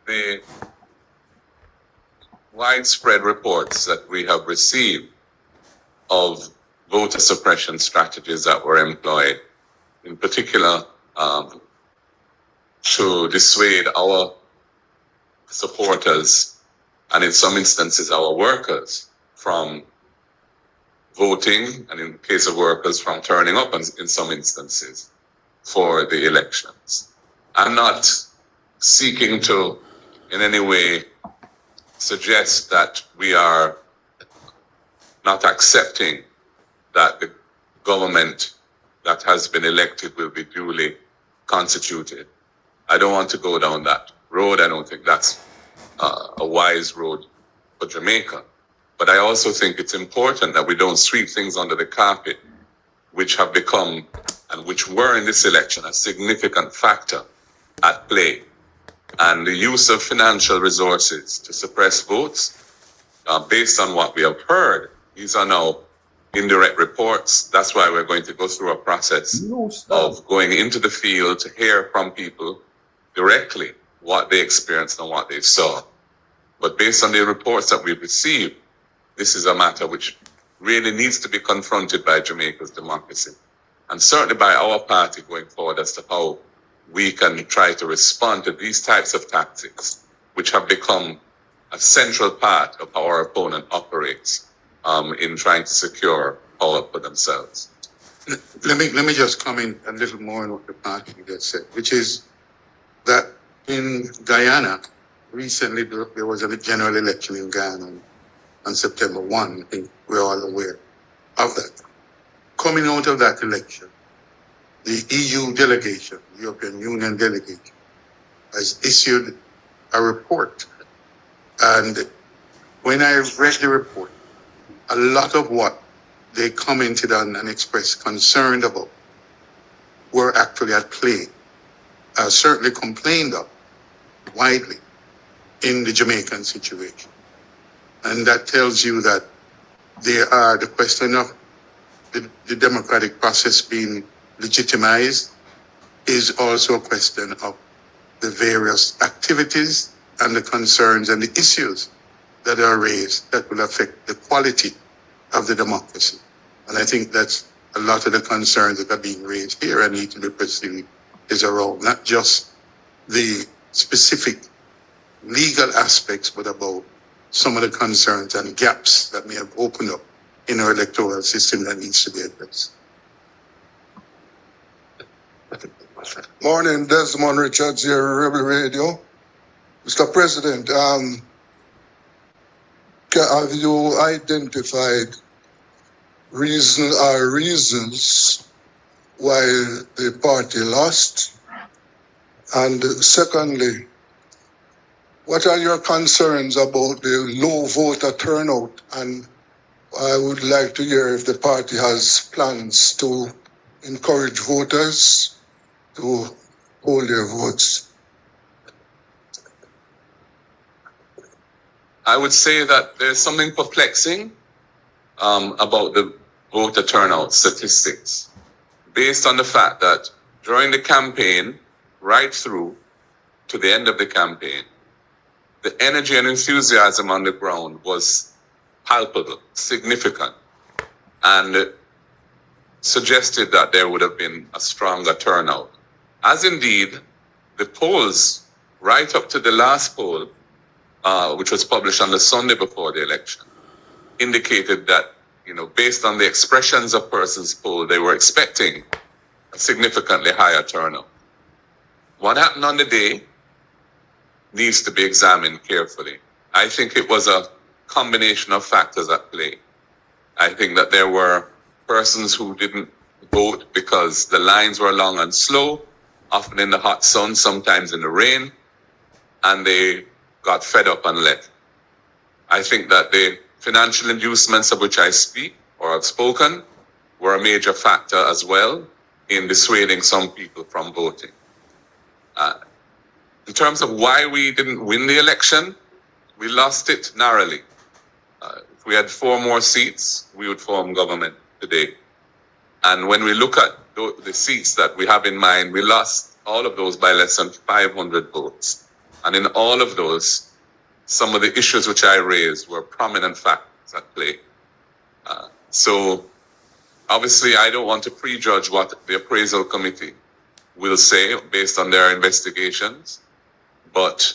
the widespread reports that we have received of voter suppression strategies that were employed, in particular to dissuade our supporters and in some instances our workers from voting, and in case of workers from turning up in some instances for the elections. I'm not seeking to in any way suggest that we are not accepting that the government that has been elected will be duly constituted. I don't want to go down that road. I don't think that's a wise road for Jamaica. But I also think it's important that we don't sweep things under the carpet, which have become, and which were in this election, a significant factor at play. And the use of financial resources to suppress votes, based on what we have heard, these are now indirect reports. That's why we're going to go through a process of going into the field to hear from people directly what they experienced and what they saw. But based on the reports that we've received, this is a matter which really needs to be confronted by Jamaica's democracy, and certainly by our party going forward as to how we can try to respond to these types of tactics, which have become a central part of how our opponent operates in trying to secure power for themselves. Let me just comment a little more on what the party just said, which is that in Guyana, recently there was a general election in Guyana on September 1. I think we're all aware of that. Coming out of that election, the EU delegation, the European Union delegation, has issued a report. And when I read the report, a lot of what they commented on and expressed concern about were actually at play, certainly complained of widely in the Jamaican situation. And that tells you that there are the question of the democratic process being legitimized is also a question of the various activities and the concerns and the issues that are raised that will affect the quality of the democracy. And I think that's a lot of the concerns that are being raised here and need to be pursued is around not just the specific legal aspects, but about some of the concerns and gaps that may have opened up in our electoral system that needs to be addressed. Morning, Desmond Richards here, Rebel Radio. Mr. President, have you identified reasons why the party lost? And secondly, what are your concerns about the low voter turnout? And I would like to hear if the party has plans to encourage voters to hold their votes. I would say that there's something perplexing about the voter turnout statistics, based on the fact that during the campaign, right through to the end of the campaign, the energy and enthusiasm on the ground was palpable, significant, and suggested that there would have been a stronger turnout. As indeed, the polls, right up to the last poll, which was published on the Sunday before the election, indicated that, based on the expressions of persons polled, they were expecting a significantly higher turnout. What happened on the day needs to be examined carefully. I think it was a combination of factors at play. I think that there were persons who didn't vote because the lines were long and slow, often in the hot sun, sometimes in the rain, and they got fed up and left. I think that the financial inducements of which I speak or have spoken were a major factor as well in dissuading some people from voting. In terms of why we didn't win the election, we lost it narrowly. If we had 4 more seats, we would form government today. And when we look at the seats that we have in mind, we lost all of those by less than 500 votes. And in all of those, some of the issues which I raised were prominent factors at play. So obviously, I don't want to prejudge what the appraisal committee will say based on their investigations. But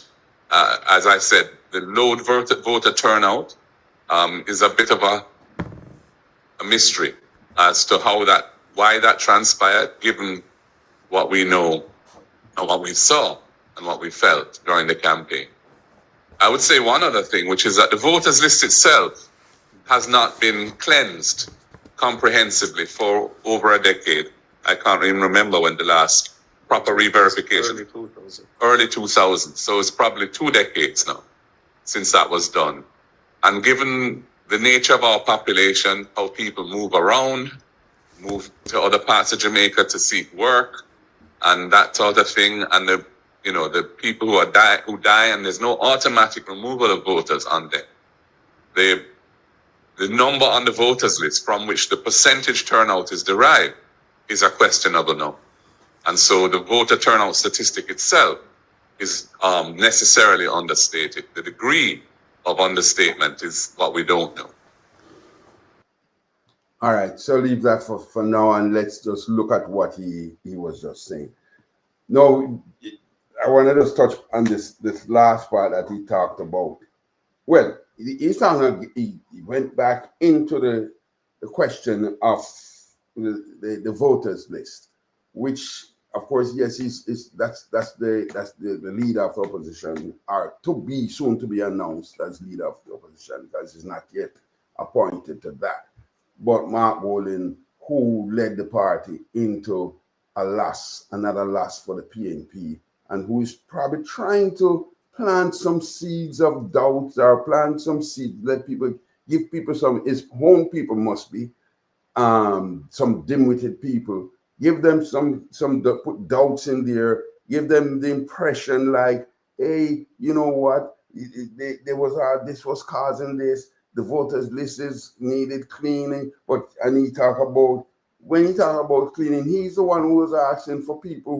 as I said, the low voter turnout is a bit of a mystery as to why that transpired, given what we know and what we saw and what we felt during the campaign. I would say one other thing, which is that the voters list itself has not been cleansed comprehensively for over a decade. I can't even remember when the last proper re-verification. Early 2000. So it's probably 2 decades now since that was done. And given the nature of our population, how people move around, move to other parts of Jamaica to seek work, and that sort of thing, and the people who die, and there's no automatic removal of voters on there. The number on the voters list from which the percentage turnout is derived is a questionable number. And so the voter turnout statistic itself is necessarily understated. The degree of understatement is what we don't know. All right, so leave that for now, and let's just look at what he was just saying. No, I want to just touch on this last part that he talked about. Well, he went back into the question of the voters list, which, of course, yes, that's the leader of the opposition, or soon to be announced as leader of the opposition, because he's not yet appointed to that. But Mark Golding, who led the party into another loss for the PNP, and who is probably trying to plant some seeds of doubt, or plant some seeds, give people his own people must be, some dim-witted people, give them put doubts in there, give them the impression like, hey, you know what, this was causing this, the voters list is needed cleaning, when he talk about cleaning, he's the one who was asking for people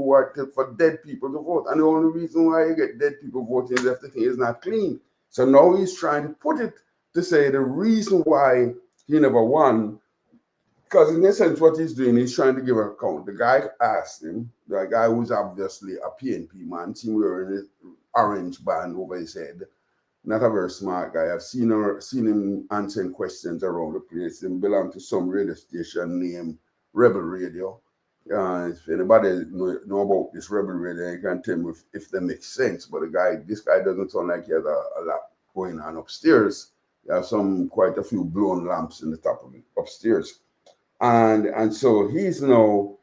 for dead people to vote. And the only reason why you get dead people voting is if the thing is not clean. So now he's trying to put it to say the reason why he never won, because in essence what he's doing, he's trying to give an account. The guy asked him, the guy who's obviously a PNP man, seen wearing an orange band over his head, not a very smart guy. I've seen him answering questions around the place. He belongs to some radio station named Rebel Radio. If anybody know about this Rebel Radio, you can tell me if that makes sense. But this guy doesn't sound like he has a lot going on upstairs. There are quite a few blown lamps in the top of it upstairs. And so he's now,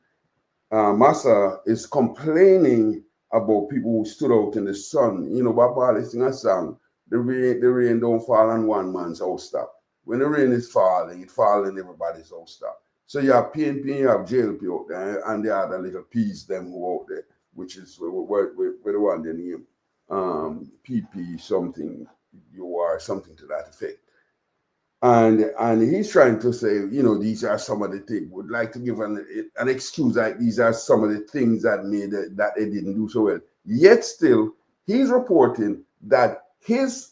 Massa is complaining about people who stood out in the sun. You know, Bob Marley sing a song, the rain don't fall on one man's house top. When the rain is falling, it falls on everybody's house top. So you have PNP, you have JLP out there, and the other little P's them who out there, which is where the one they name PP something, you are something to that effect. And he's trying to say, these are some of the things, would like to give an excuse, like these are some of the things that made that they didn't do so well. Yet still, he's reporting that his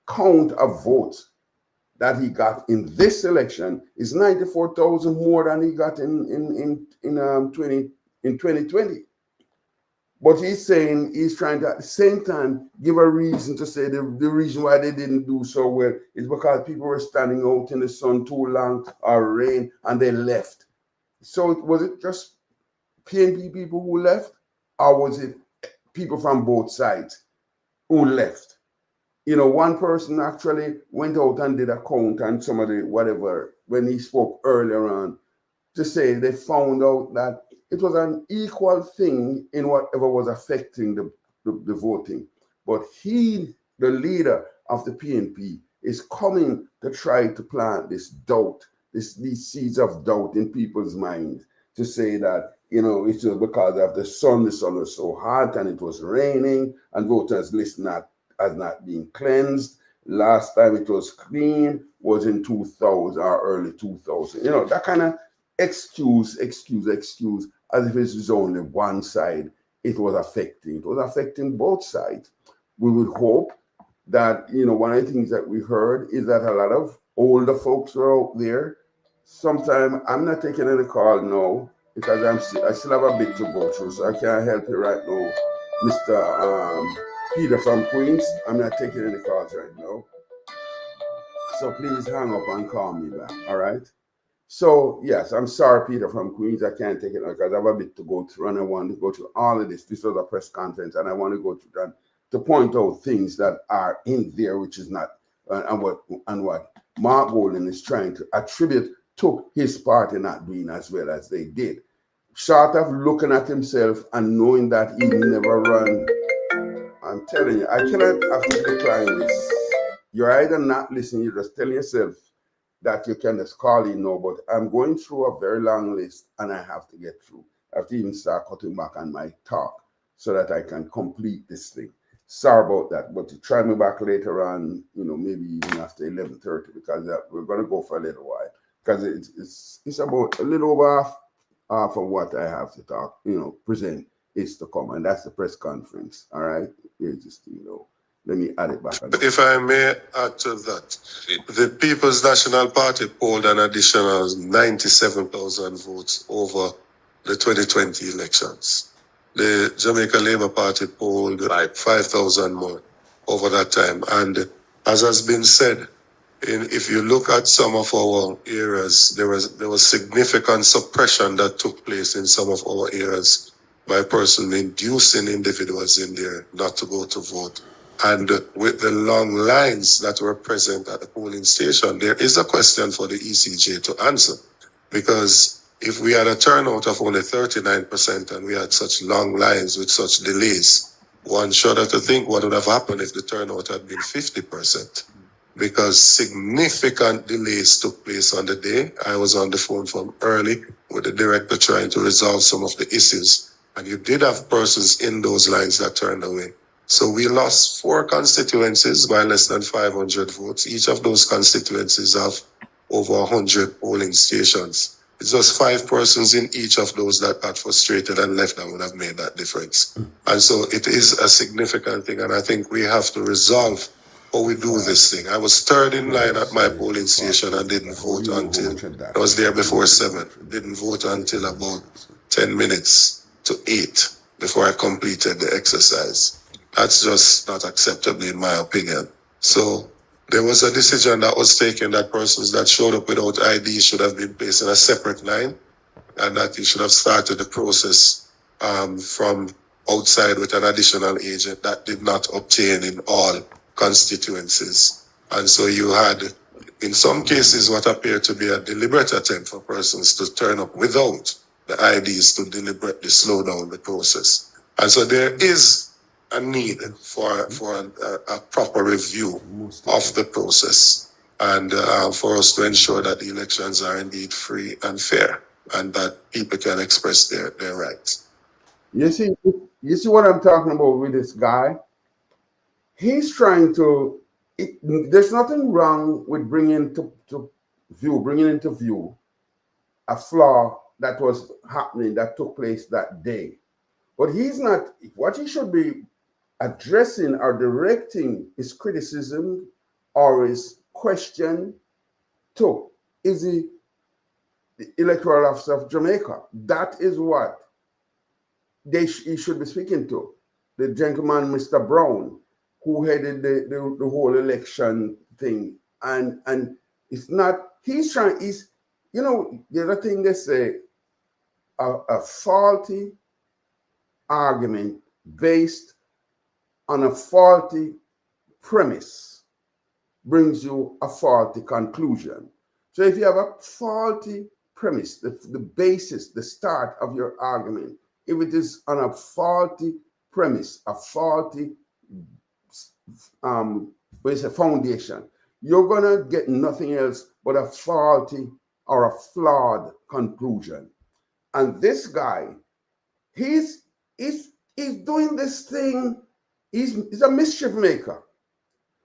count of votes that he got in this election is 94,000 more than he got in 2020. But he's saying he's trying to at the same time give a reason to say the reason why they didn't do so well is because people were standing out in the sun too long or rain and they left. So was it just PNP people who left, or was it people from both sides who left? One person actually went out and did a count on some of the whatever when he spoke earlier on to say they found out that it was an equal thing in whatever was affecting the voting. But he, the leader of the PNP, is coming to try to plant this doubt, these seeds of doubt in people's minds, to say that, you know, it was because of the sun was so hot and it was raining and voters list has not been cleansed. Last time it was clean was in 2000 or early 2000. You know, that kind of excuse, as if it was only one side it was affecting. It was affecting both sides. We would hope that, you know, one of the things that we heard is that a lot of older folks were out there. Sometime I'm not taking any call now because I still have a bit to go through, so I can't help you right now, Mr. Peter from Queens. I'm not taking any calls right now, so please hang up and call me back. All right. So yes, I'm sorry, Peter from Queens. I can't take it because I have a bit to go through, and I want to go through all of this. This was a press conference, and I want to go through that to point out things that are in there, which is not, and what Mark Golden is trying to attribute to his party not doing as well as they did. Short of looking at himself and knowing that he never run, I'm telling you, I cannot actually decline this. You're either not listening, you're just telling yourself that you can just call in now, but I'm going through a very long list and I have to get through. I have to even start cutting back on my talk so that I can complete this thing. Sorry about that, but to try me back later on, you know, maybe even after 11:30, because we're going to go for a little while, because it's about a little over half of what I have to talk, you know, present is to come, and that's the press conference. All right, it's just, you know, let me add it back again. If I may add to that, the People's National Party polled an additional 97,000 votes over the 2020 elections. The Jamaica Labor Party polled 5,000 more over that time. And as has been said, if you look at some of our areas, there was significant suppression that took place in some of our areas by person inducing individuals in there not to go to vote. And with the long lines that were present at the polling station, there is a question for the ECJ to answer. Because if we had a turnout of only 39% and we had such long lines with such delays, one shudder to think what would have happened if the turnout had been 50%. Because significant delays took place on the day. I was on the phone from early with the director trying to resolve some of the issues. And you did have persons in those lines that turned away. So we lost 4 constituencies by less than 500 votes. Each of those constituencies have over 100 polling stations. It's just 5 persons in each of those that got frustrated and left that would have made that difference. And so it is a significant thing, and I think we have to resolve how we do this thing. I was third in line at my polling station and didn't vote until, I was there before 7, didn't vote until about 10 minutes to 8 before I completed the exercise. That's just not acceptable in my opinion. So there was a decision that was taken that persons that showed up without ID should have been placed in a separate line, and that you should have started the process from outside with an additional agent. That did not obtain in all constituencies. And so you had, in some cases, what appeared to be a deliberate attempt for persons to turn up without the IDs to deliberately slow down the process. And so there is a need for a proper review of the process, and for us to ensure that the elections are indeed free and fair, and that people can express their rights. You see what I'm talking about with this guy? He's trying to. There's nothing wrong with bringing into view a flaw that was happening, that took place that day. But he's not. What he should be addressing or directing his criticism or his question to is the electoral office of Jamaica. That is what he should be speaking to. The gentleman, Mr. Brown, who headed the whole election thing. And it's not, he's you know, the other thing they say, a faulty argument based on a faulty premise brings you a faulty conclusion. So if you have a faulty premise, the basis, the start of your argument, if it is on a faulty premise, a faulty foundation, you're going to get nothing else but a faulty or a flawed conclusion. And this guy, he's doing this thing. He's a mischief maker,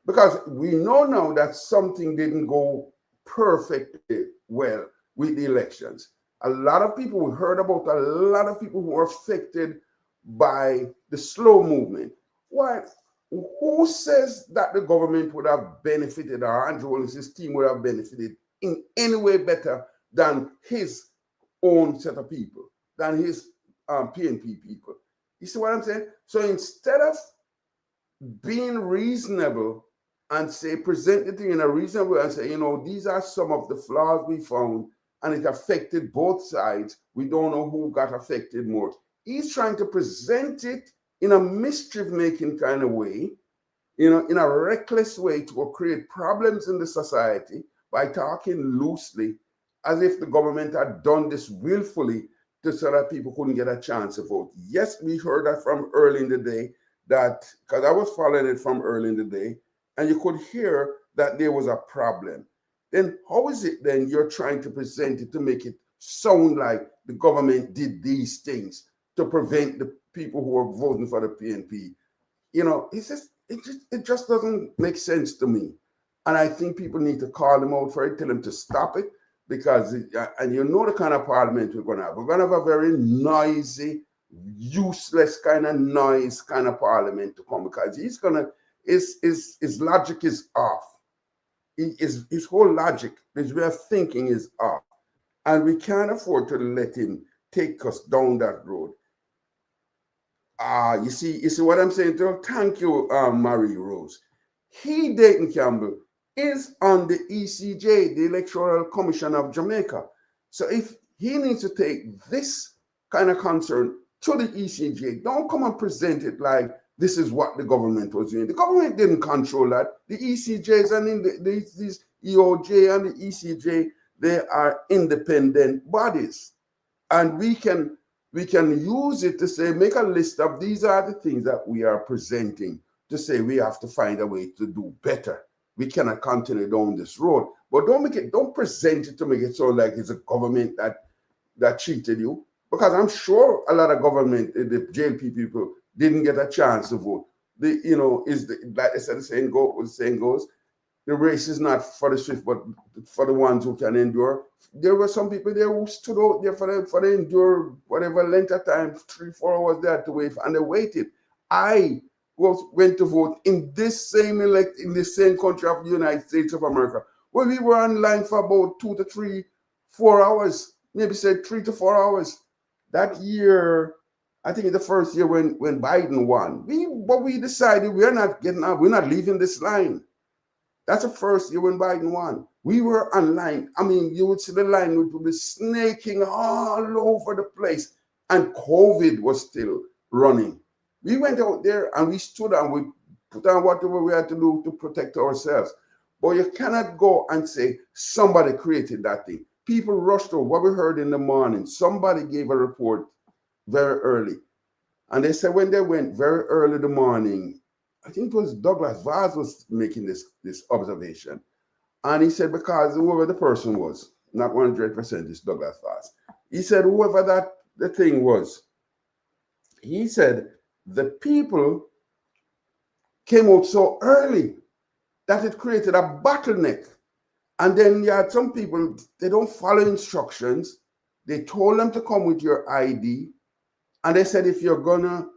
because we know now that something didn't go perfectly well with the elections. A lot of people, we heard about a lot of people who were affected by the slow movement. Why? Who says that the government would have benefited, or Andrew Holness's team would have benefited in any way better than his own set of people, than his PNP people? You see what I'm saying? So instead of being reasonable and say, present the thing in a reasonable way and say, you know, these are some of the flaws we found and it affected both sides. We don't know who got affected more. He's trying to present it in a mischief-making kind of way, you know, in a reckless way to create problems in the society by talking loosely, as if the government had done this willfully so that people couldn't get a chance to vote. Yes, we heard that from early in the day, that, because I was following it from early in the day, and you could hear that there was a problem. Then how is it then you're trying to present it to make it sound like the government did these things to prevent the people who are voting for the PNP? You know, it just doesn't make sense to me. And I think people need to call them out for it, tell them to stop it, because, and you know the kind of parliament we're going to have. We're going to have a very noisy, useless kind of noise kind of parliament to come, because he's going to, his logic is off. His whole logic, his way of thinking is off. And we can't afford to let him take us down that road. You see what I'm saying? Thank you, Marie Rose. Dayton Campbell, is on the ECJ, the Electoral Commission of Jamaica. So if he needs to take this kind of concern to the ECJ, don't come and present it like this is what the government was doing. The government didn't control that. The ECJs and these EOJ and the ECJ, they are independent bodies. And we can use it to say, make a list of these are the things that we are presenting, to say we have to find a way to do better. We cannot continue down this road. But don't present it to make it sound like it's a government that cheated you. Because I'm sure a lot of government, the JLP people, didn't get a chance to vote. Like I said, the saying goes, the race is not for the swift, but for the ones who can endure. There were some people there who stood out there for the endure whatever length of time, 3-4 hours they had to wait, and they waited. I went to vote in this same country of the United States of America, where we were online for about 2 to 3, 4 hours, maybe said 3 to 4 hours. That year, I think the first year when Biden won, we decided we're not getting up, we're not leaving this line. That's the first year when Biden won. We were online. I mean, you would see the line would be snaking all over the place, and COVID was still running. We went out there and we stood and we put on whatever we had to do to protect ourselves. But you cannot go and say somebody created that thing. People rushed over. What we heard in the morning, somebody gave a report very early. And they said when they went very early in the morning, I think it was Douglas Vaz was making this observation. And he said, because whoever the person was, not 100% is Douglas Vaz. He said, whoever the thing was, he said, the people came out so early that it created a bottleneck. And then you had some people, they don't follow instructions. They told them to come with your ID. And they said, if you're gonna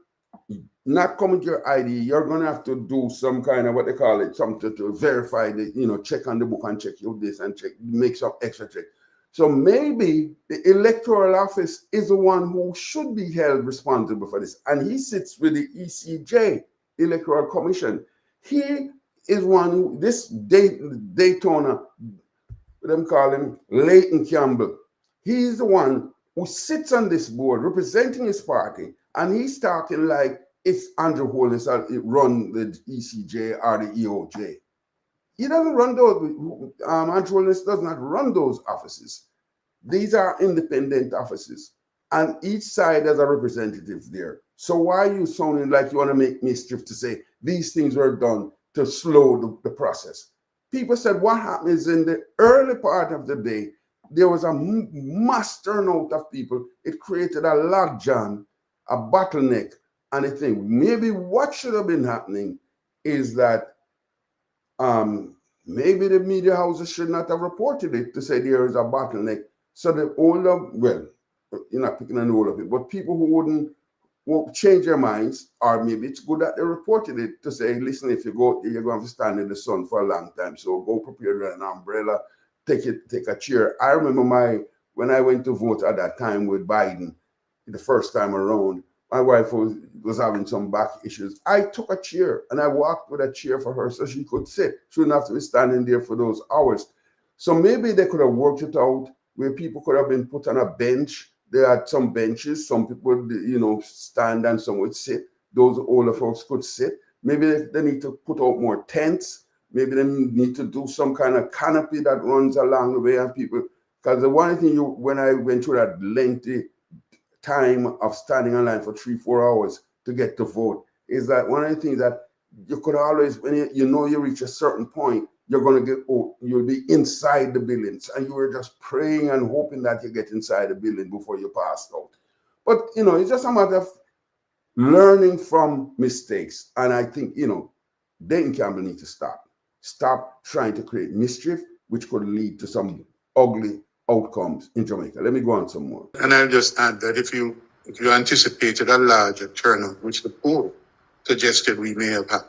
not come with your ID, you're gonna have to do some kind of what they call it, something to verify that, check on the book and check your this and check, make some extra check. So maybe the electoral office is the one who should be held responsible for this. And he sits with the ECJ, Electoral Commission. He is one who, this Daytona, them call him Dayton Campbell. He's the one who sits on this board representing his party, and he's talking like it's Andrew Holness run the ECJ or the EOJ. He doesn't run those. Andrew Holness does not run those offices. These are independent offices, and each side has a representative there. So why are you sounding like you want to make mischief to say these things were done to slow the process? people said what happened is in the early part of the day, there was a mass turnout of people. It created a logjam, a bottleneck, and a thing. Maybe what should have been happening is that maybe the media houses should not have reported it to say there is a bottleneck. So the older, well, you're not picking on all of it, but people who won't change their minds, or maybe it's good that they reported it to say, listen, if you go, you're going to stand in the sun for a long time. So go prepare with an umbrella, take a chair. I remember when I went to vote at that time with Biden, the first time around, my wife was having some back issues. I took a chair and I walked with a chair for her so she could sit. She wouldn't have to be standing there for those hours. So maybe they could have worked it out where people could have been put on a bench. There had some benches. Some people would, stand and some would sit. Those older folks could sit. Maybe they need to put out more tents. Maybe they need to do some kind of canopy that runs along the way, and people, because the one thing when I went through that lengthy time of standing in line for 3-4 hours to get to vote, is that one of the things that you could always, when you reach a certain point, you'll be inside the buildings, and you were just praying and hoping that you get inside the building before you passed out. But it's just a matter of learning from mistakes. And I think Dayton Campbell needs to stop trying to create mischief, which could lead to some ugly outcomes in Jamaica. Let me go on some more. And I'll just add that if you anticipated a larger turnout, which the poll suggested we may have had,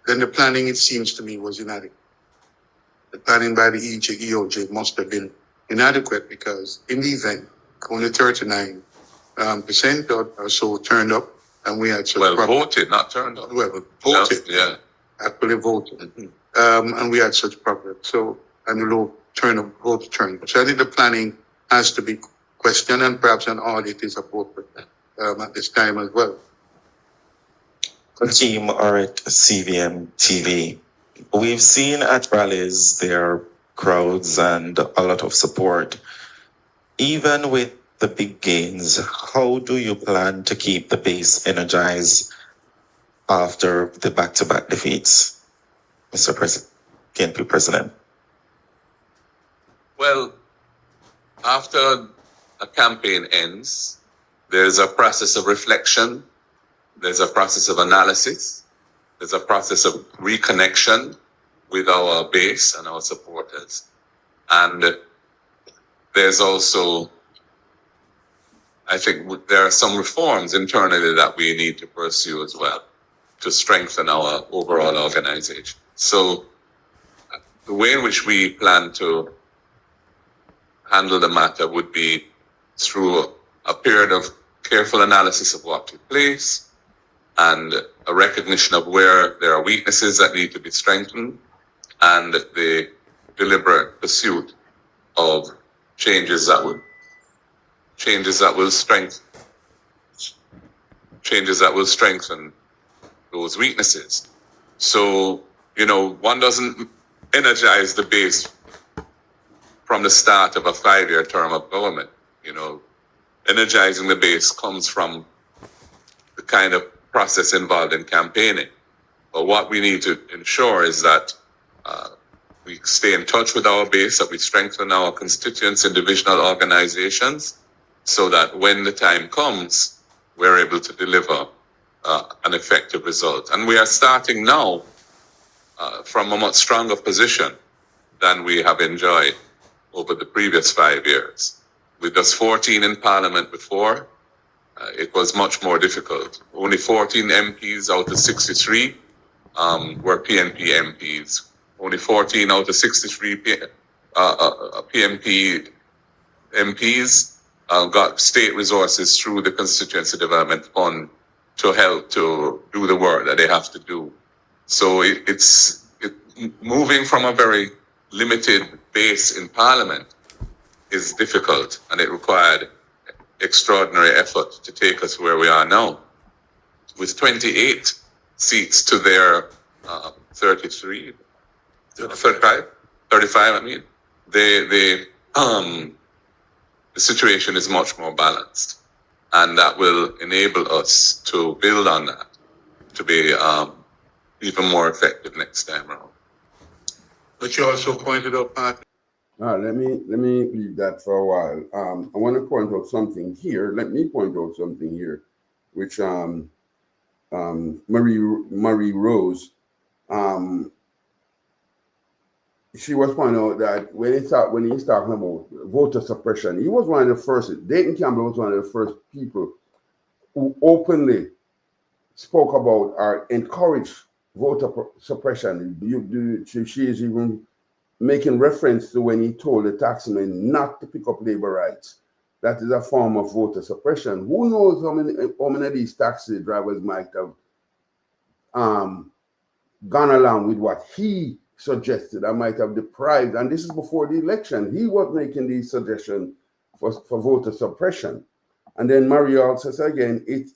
then the planning, it seems to me, was inadequate. The planning by the EOJ must have been inadequate, because in the event, only 39% or so turned up, and we had such voted, not turned up. Well, voted, yeah, actually voted, and we had such progress. So, and low vote turnout. So I think the planning has to be questioned, and perhaps an audit is appropriate at this time as well. The team are at CVM TV. We've seen at rallies there are crowds and a lot of support. Even with the big gains, how do you plan to keep the base energized after the back-to-back defeats, Mr. KNP President? Well, after a campaign ends, there's a process of reflection, there's a process of analysis, there's a process of reconnection with our base and our supporters. And there's also, I think there are some reforms internally that we need to pursue as well to strengthen our overall organization. So the way in which we plan to handle the matter would be through a period of careful analysis of what took place, and a recognition of where there are weaknesses that need to be strengthened, and the deliberate pursuit of changes that will strengthen those weaknesses. So, one doesn't energize the base from the start of a 5-year term of government. Energizing the base comes from the kind of process involved in campaigning. But what we need to ensure is that we stay in touch with our base, that we strengthen our constituents and divisional organizations, so that when the time comes, we're able to deliver an effective result. And we are starting now from a much stronger position than we have enjoyed over the previous 5 years. With us 14 in Parliament before, it was much more difficult. Only 14 MPs out of 63 were PNP MPs. Only 14 out of 63 PNP MPs got state resources through the Constituency Development Fund to help to do the work that they have to do. So it's moving from a very limited base in Parliament is difficult, and it required extraordinary effort to take us where we are now. With 28 seats to their 35, I mean, the situation is much more balanced, and that will enable us to build on that, to be even more effective next time around. But you also pointed out, partner. Let me leave that for a while. I want to point out something here. Let me point out something here, which Marie Rose, she was pointing out that when he's talking about voter suppression, he was one of the first. Dayton Campbell was one of the first people who openly spoke about or encouraged voter suppression. She is even making reference to when he told the taxmen not to pick up labor rights. That is a form of voter suppression. Who knows how many of these taxi drivers might have gone along with what he suggested. I might have deprived, and this is before the election. He was making these suggestions for voter suppression. And then Maria also says again, is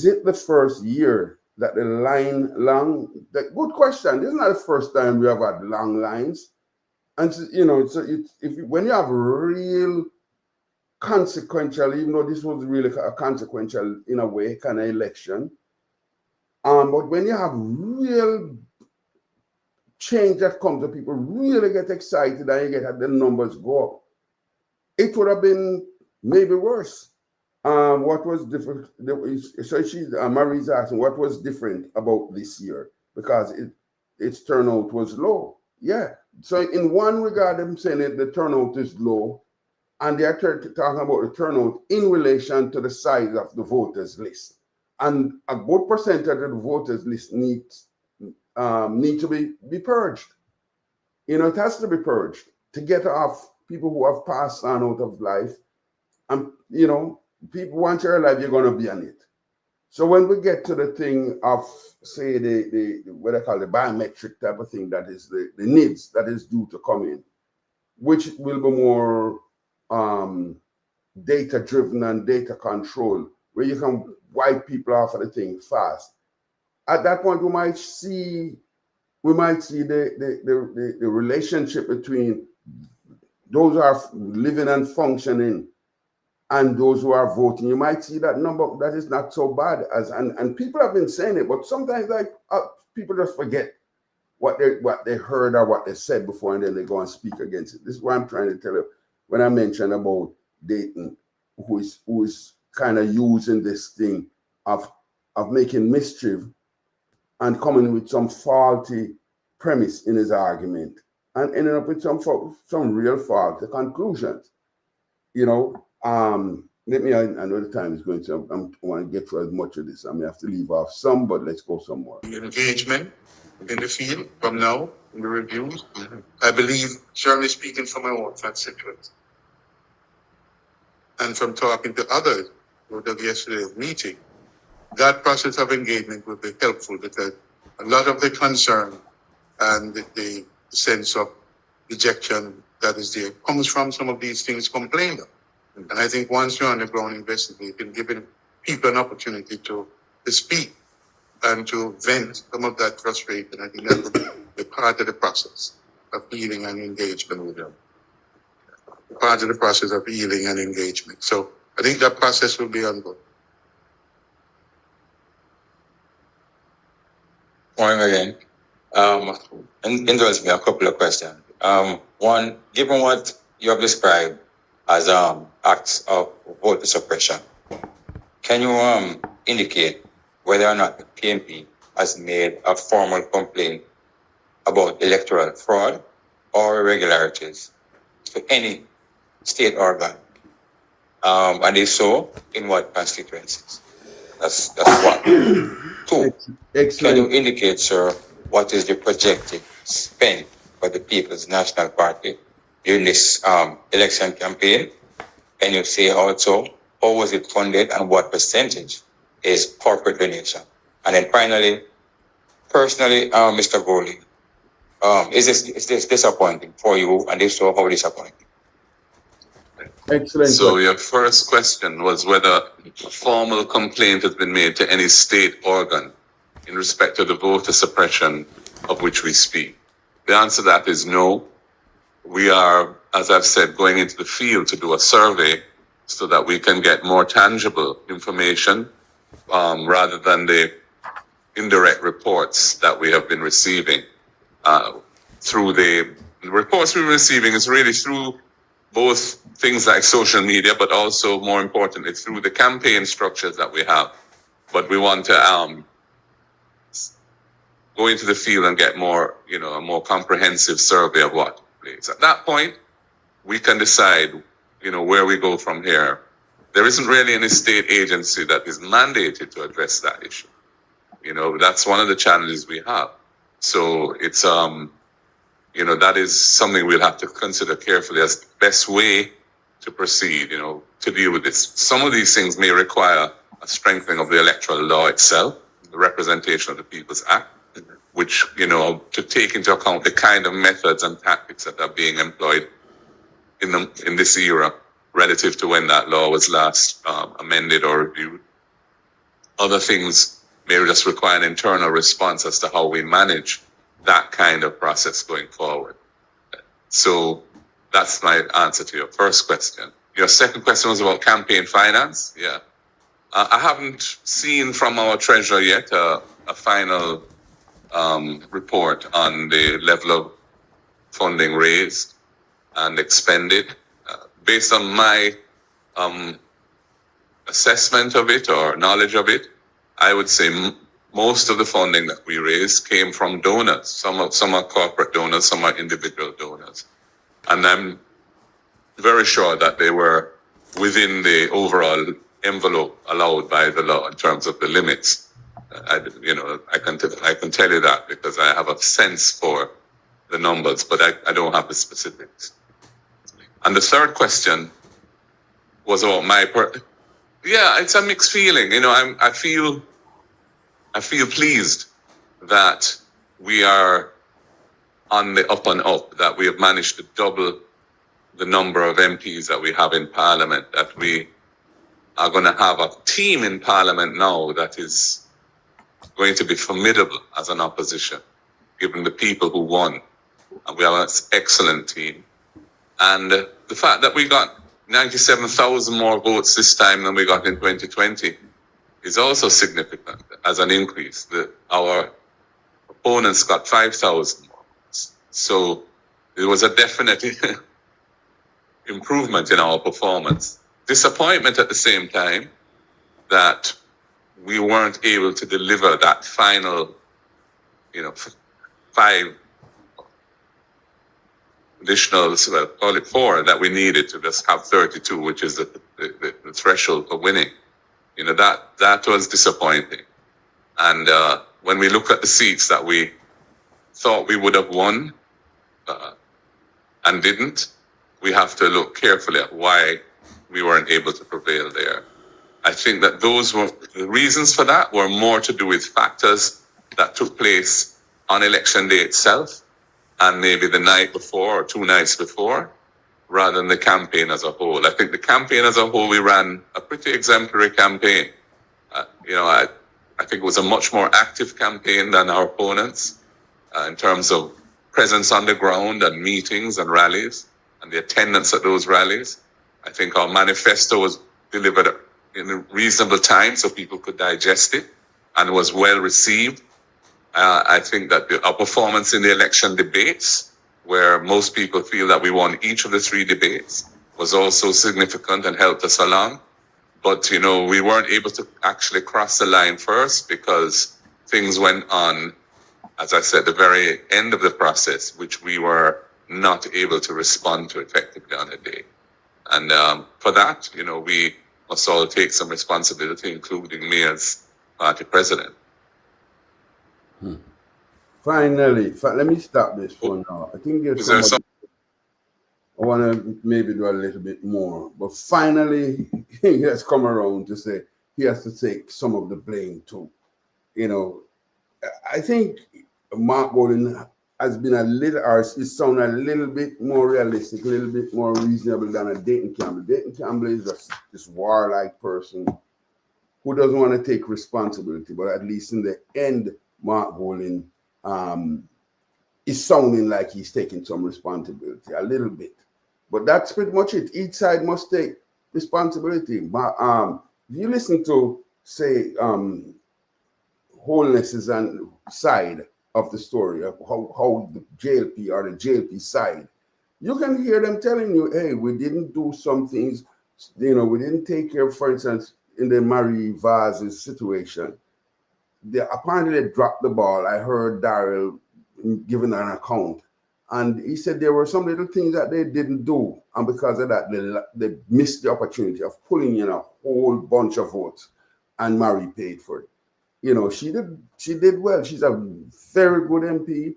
it the first year that the line long? Good question. This is not the first time we have had long lines. And when you have real consequential, even though this was really a consequential in a way kind of election, but when you have real change that comes, the people really get excited and you get the numbers go up. It would have been maybe worse. What was different? So Marie's asking what was different about this year because its turnout was low. Yeah. So in one regard, I'm saying that the turnout is low, and they are talking about the turnout in relation to the size of the voters list. And a good percentage of the voters list need to be purged. It has to be purged to get off people who have passed on out of life. And people once you're alive, you're going to be on it. So when we get to the thing of, say, the what I call the biometric type of thing, that is the needs that is due to come in, which will be more data driven and data control, where you can wipe people off of the thing fast. At that point, we might see the relationship between those who are living and functioning and those who are voting. You might see that number that is not so bad and people have been saying it, but sometimes people just forget what they heard or what they said before, and then they go and speak against it. This is what I'm trying to tell you when I mentioned about Dayton, who is kind of using this thing of making mischief and coming with some faulty premise in his argument and ending up with some real faulty conclusions. I know the time is going to, I want to get through as much of this. I may have to leave off some, but let's go some more. Engagement in the field from now, in the reviews. I believe, generally speaking, from my own constituents and from talking to others with yesterday's meeting, that process of engagement will be helpful because a lot of the concern and the sense of rejection that is there comes from some of these things complained of. And I think once you're on the ground investigating, giving people an opportunity to speak and to vent some of that frustration, I think that will be part of the process of healing and engagement with them. Part of the process of healing and engagement. So I think that process will be ongoing. Morning again. Indulge me a couple of questions. One, given what you have described as acts of voter suppression, can you indicate whether or not the PNP has made a formal complaint about electoral fraud or irregularities to any state organ? And if so, in what constituencies? That's one. Two, Excellent. can you indicate, sir, what is the projected spend for the People's National Party during this election campaign? Can you say also how was it funded and what percentage is corporate donation? And then finally, personally, Mr. Golding, is this disappointing for you? And if so, how disappointing? Excellent. So your first question was whether a formal complaint has been made to any state organ in respect to the voter suppression of which we speak. The answer to that is no. We are, as I've said, going into the field to do a survey so that we can get more tangible information rather than the indirect reports that we have been receiving. through the reports we're receiving is really through both things like social media, but also more importantly through the campaign structures that we have. But we want to go into the field and get more, a more comprehensive survey of what took place. At that point, we can decide, where we go from here. There isn't really any state agency that is mandated to address that issue. That's one of the challenges we have. So it's, that is something we'll have to consider carefully as the best way to proceed, to deal with this. Some of these things may require a strengthening of the electoral law itself, the Representation of the People's Act, which, to take into account the kind of methods and tactics that are being employed in this era relative to when that law was last amended or reviewed. Other things may just require an internal response as to how we manage that kind of process going forward. So that's my answer to your first question. Your second question was about campaign finance. Yeah. I haven't seen from our treasurer yet a final report on the level of funding raised and expended. Based on my assessment of it or knowledge of it, I would say most of the funding that we raised came from donors. Some are corporate donors, some are individual donors. And I'm very sure that they were within the overall envelope allowed by the law in terms of the limits. I can tell you that because I have a sense for the numbers, but I don't have the specifics. And the third question was about yeah, it's a mixed feeling. I feel pleased that we are on the up and up, that we have managed to double the number of MPs that we have in Parliament, that we are going to have a team in Parliament now that is going to be formidable as an opposition, given the people who won. And we have an excellent team. And the fact that we got 97,000 more votes this time than we got in 2020 is also significant as an increase. Our opponents got 5,000 more votes. So it was a definite improvement in our performance. Disappointment at the same time that we weren't able to deliver that final, 5 additional, call it 4, that we needed to just have 32, which is the threshold for winning. That was disappointing. And when we look at the seats that we thought we would have won and didn't, we have to look carefully at why we weren't able to prevail there. I think that the reasons for that were more to do with factors that took place on election day itself and maybe the night before or 2 nights before, rather than the campaign as a whole. I think the campaign as a whole, we ran a pretty exemplary campaign. I think it was a much more active campaign than our opponents in terms of presence on the ground and meetings and rallies and the attendance at those rallies. I think our manifesto was delivered in a reasonable time so people could digest it and was well received. I think that our performance in the election debates, where most people feel that we won each of the 3 debates, was also significant and helped us along. But, we weren't able to actually cross the line first because things went on, as I said, the very end of the process, which we were not able to respond to effectively on the day. And for that, we must all take some responsibility, including me as party president. Finally, let me stop this for now. I think there's somebody I want to maybe do a little bit more, but finally he has come around to say he has to take some of the blame too. I think Mark Golding has been a little, or is sounding a little bit more realistic, a little bit more reasonable than a Dayton Campbell. Dayton Campbell is just this warlike person who doesn't want to take responsibility, but at least in the end, Mark Golding is sounding like he's taking some responsibility, a little bit. But that's pretty much it. Each side must take responsibility. But if you listen to, say, Holness's side, of the story of how the JLP or the JLP side, you can hear them telling you, hey, we didn't do some things, we didn't take care, for instance, in the Marie Vaz's situation. Apparently they dropped the ball. I heard Daryl giving an account. And he said there were some little things that they didn't do. And because of that, they missed the opportunity of pulling in a whole bunch of votes. And Marie paid for it. She did well. She's a very good MP,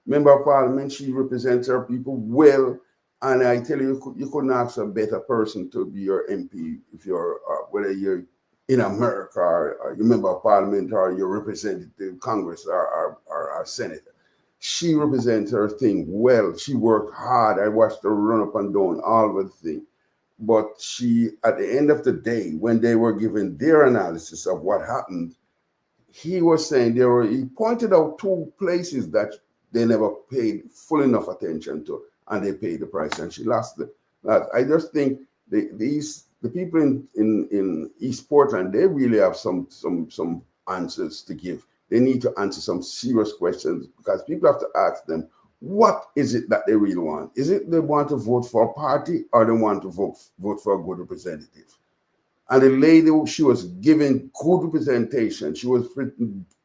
member of parliament. She represents her people well. And I tell you, you couldn't ask a better person to be your MP if you're, whether you're in America or you're member of parliament or you're representative Congress or senator. She represents her thing well. She worked hard. I watched her run up and down all of the thing. But she, at the end of the day, when they were giving their analysis of what happened, he was saying he pointed out two places that they never paid full enough attention to, and they paid the price, and she lost it. I just think the people in East Portland, they really have some answers to give. They need to answer some serious questions because people have to ask them, what is it that they really want? Is it they want to vote for a party or they want to vote for a good representative? And the lady, she was giving good representation. She was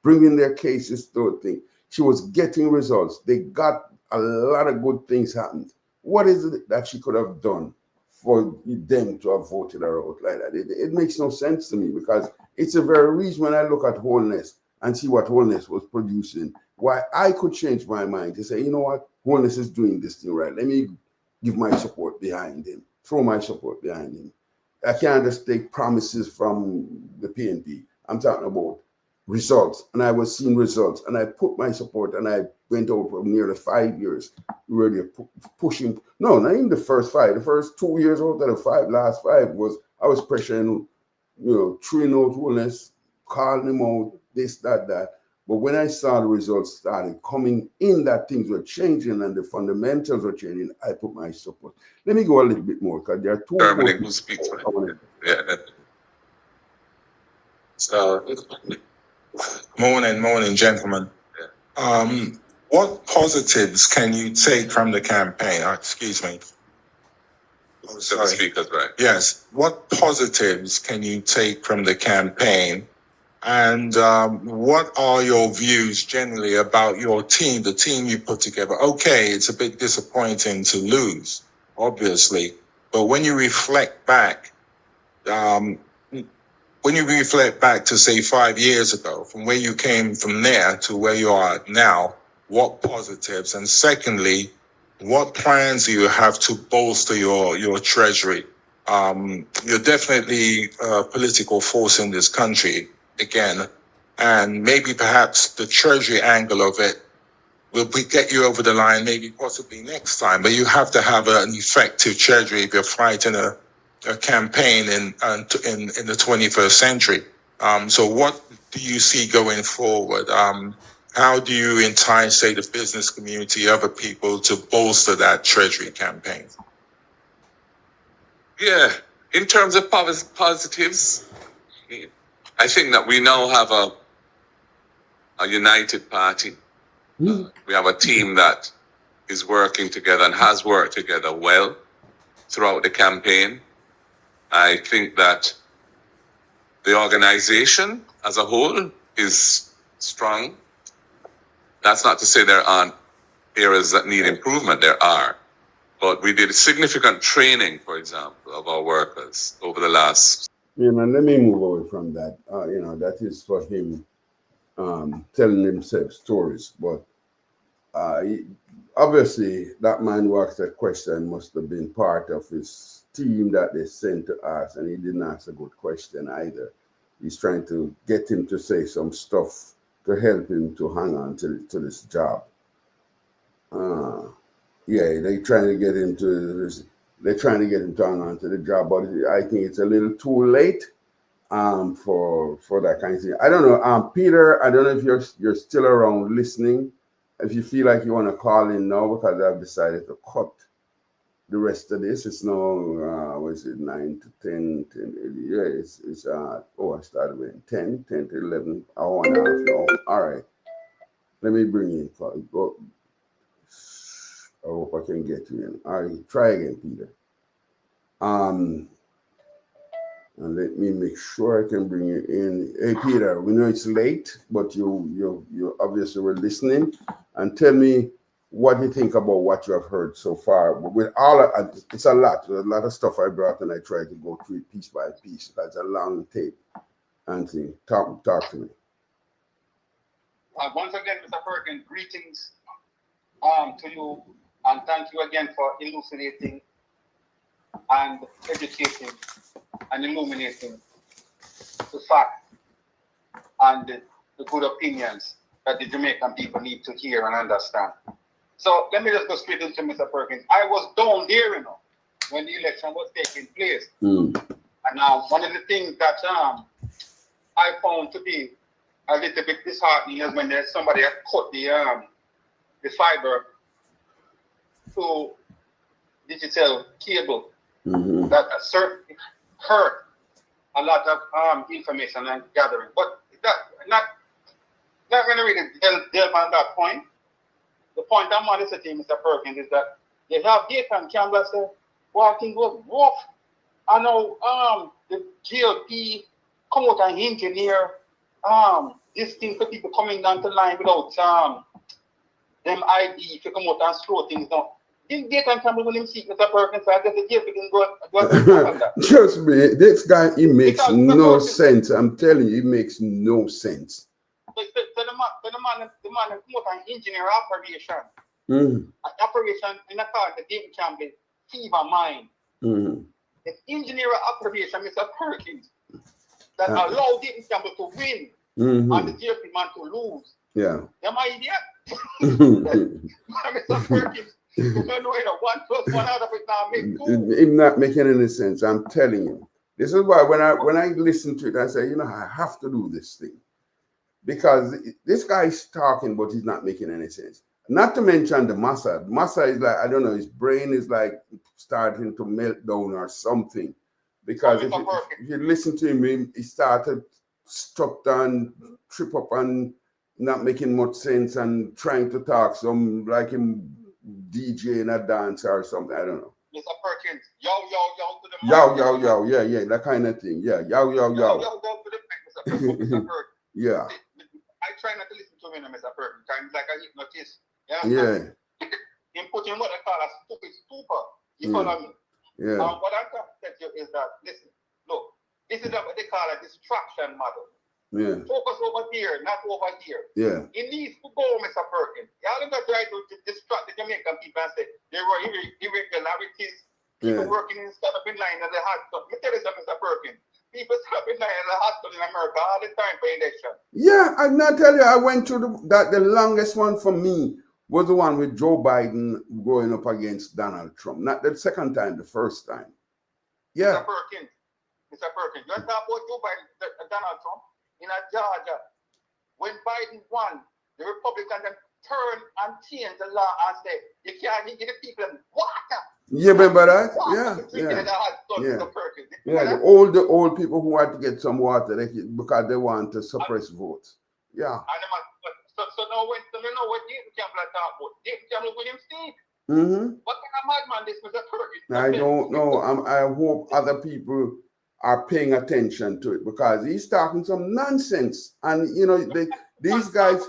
bringing their cases to a thing. She was getting results. They got a lot of good things happened. What is it that she could have done for them to have voted her out like that? It makes no sense to me because it's a very reason when I look at Wholeness and see what Wholeness was producing, why I could change my mind to say, you know what, Wholeness is doing this thing right. Let me give my support behind him, throw my support behind him. I can't just take promises from the PNP. I'm talking about results, and I was seeing results, and I put my support, and I went out for nearly 5 years, really pushing. No, not even the first 5. The first 2 years out of the last five was I was pressuring, treating out Wholeness, calling him out, this, that. But when I saw the results started coming in, that things were changing and the fundamentals were changing, I put my support. Let me go a little bit more because there are two. Who speaks for it. Yeah. So, morning, gentlemen. What positives can you take from the campaign? Excuse me. Oh, sorry. The speakers, right? Yes. What positives can you take from the campaign? And what are your views generally about your team, the team you put together? Okay, it's a bit disappointing to lose, obviously. But when you reflect back, to say 5 years ago, from where you came from there to where you are now, what positives? And secondly, what plans do you have to bolster your treasury? You're definitely a political force in this country again, and maybe perhaps the treasury angle of it will get you over the line, maybe possibly next time. But you have to have an effective treasury if you're fighting a campaign in the 21st century. So what do you see going forward? How do you entice, say, the business community, other people to bolster that treasury campaign? Yeah, in terms of positives, I think that we now have a united party. We have a team that is working together and has worked together well throughout the campaign. I think that the organization as a whole is strong. That's not to say there aren't areas that need improvement. There are. But we did significant training, for example, of our workers over the last. Let me move away from that. That is for him telling himself stories. But obviously, that man who asked that question must have been part of his team that they sent to us, and he didn't ask a good question either. He's trying to get him to say some stuff to help him to hang on to this job. They're trying to get him to hang on to the job, but I think it's a little too late for that kind of thing. I don't know, Peter. I don't know if you're still around listening. If you feel like you want to call in now, because I've decided to cut the rest of this. It's now 9 to 10, 10 yeah, I started with 10 to 11, hour and a half now. All right. Let me bring you in. I hope I can get you in. All right, try again, Peter. And let me make sure I can bring you in. Hey, Peter, we know it's late, but you obviously were listening. And tell me what you think about what you have heard so far. But with all of, it's a lot. There's a lot of stuff I brought, and I tried to go through it piece by piece. That's a long tape. Anthony, talk to me. Once again, Mr. Perkins, greetings to you, and thank you again for elucidating and educating and illuminating the facts and the good opinions that the Jamaican people need to hear and understand. So let me just go straight into Mr. Perkins. I was down there, when the election was taking place. And one of the things that I found to be a little bit disheartening is when there's somebody had cut the fiber to digital cable that certainly hurt a lot of information and gathering. But that not going to really delve on that point. The point I want to say to you, Mr. Perkins, is that they have data and cameras say walking was rough. I know the GLP come out and engineer this thing for people coming down the line without them ID to come out and slow things down. This data and camera will him see Mr. Perkins, so I guess the GLP can go on that. Trust me, this guy, he makes no sense. I'm telling you, he makes no sense. So the man come out and engineer operation. Operation in a car that David Campbell, fever mind. The engineer operation, Mr. Perkins, that allowed David Campbell to win and the GLP man to lose. Yeah. Am I idiot? Mr. Perkins, you don't know either 1 + 1 out of it now make 2. It's not making any sense. I'm telling you. This is why when I listen to it, I say, I have to do this thing. Because this guy is talking, but he's not making any sense. Not to mention the massa. Massa is like, I don't know, his brain is like starting to melt down or something. Because if you listen to him, he started stuck down, trip up and not making much sense and trying to talk some like him DJ in a dance or something. I don't know. Mr. Perkins, yo to the yo, yeah, that kind of thing. Yeah, yo. Yo to the Mr. Perkins. Yeah. I try not to listen to him, Mr. Perkins. It's like a hypnotist. Yeah. Him put in what I call a stupor. You follow me? Yeah. What I'm trying to tell you is that, listen, look, this is what they call a distraction model. Yeah. Focus over here, not over here. Yeah. It needs to go, Mr. Perkins. Y'all don't try to distract the Jamaican people and say there were irregularities. People working in startup in line at the hospital. Let me tell you something, Mr. Perkins. People stop in line at the hospital in America all the time for election. Yeah, I'm not telling you, I went through the longest one for me was the one with Joe Biden going up against Donald Trump. Not the second time, the first time. Yeah. Mr. Perkins, you talk about Joe Biden, Donald Trump in Georgia. When Biden won, the Republicans turned and changed the law and said, you can't give the people water. Yeah, remember that? Yeah. The old people who had to get some water because they want to suppress votes. Yeah. So now when you know what David Campbell talk about, David Campbell William Steve. What kind of madman this Mr. Perkins? I don't know. I hope other people are paying attention to it because he's talking some nonsense. And these guys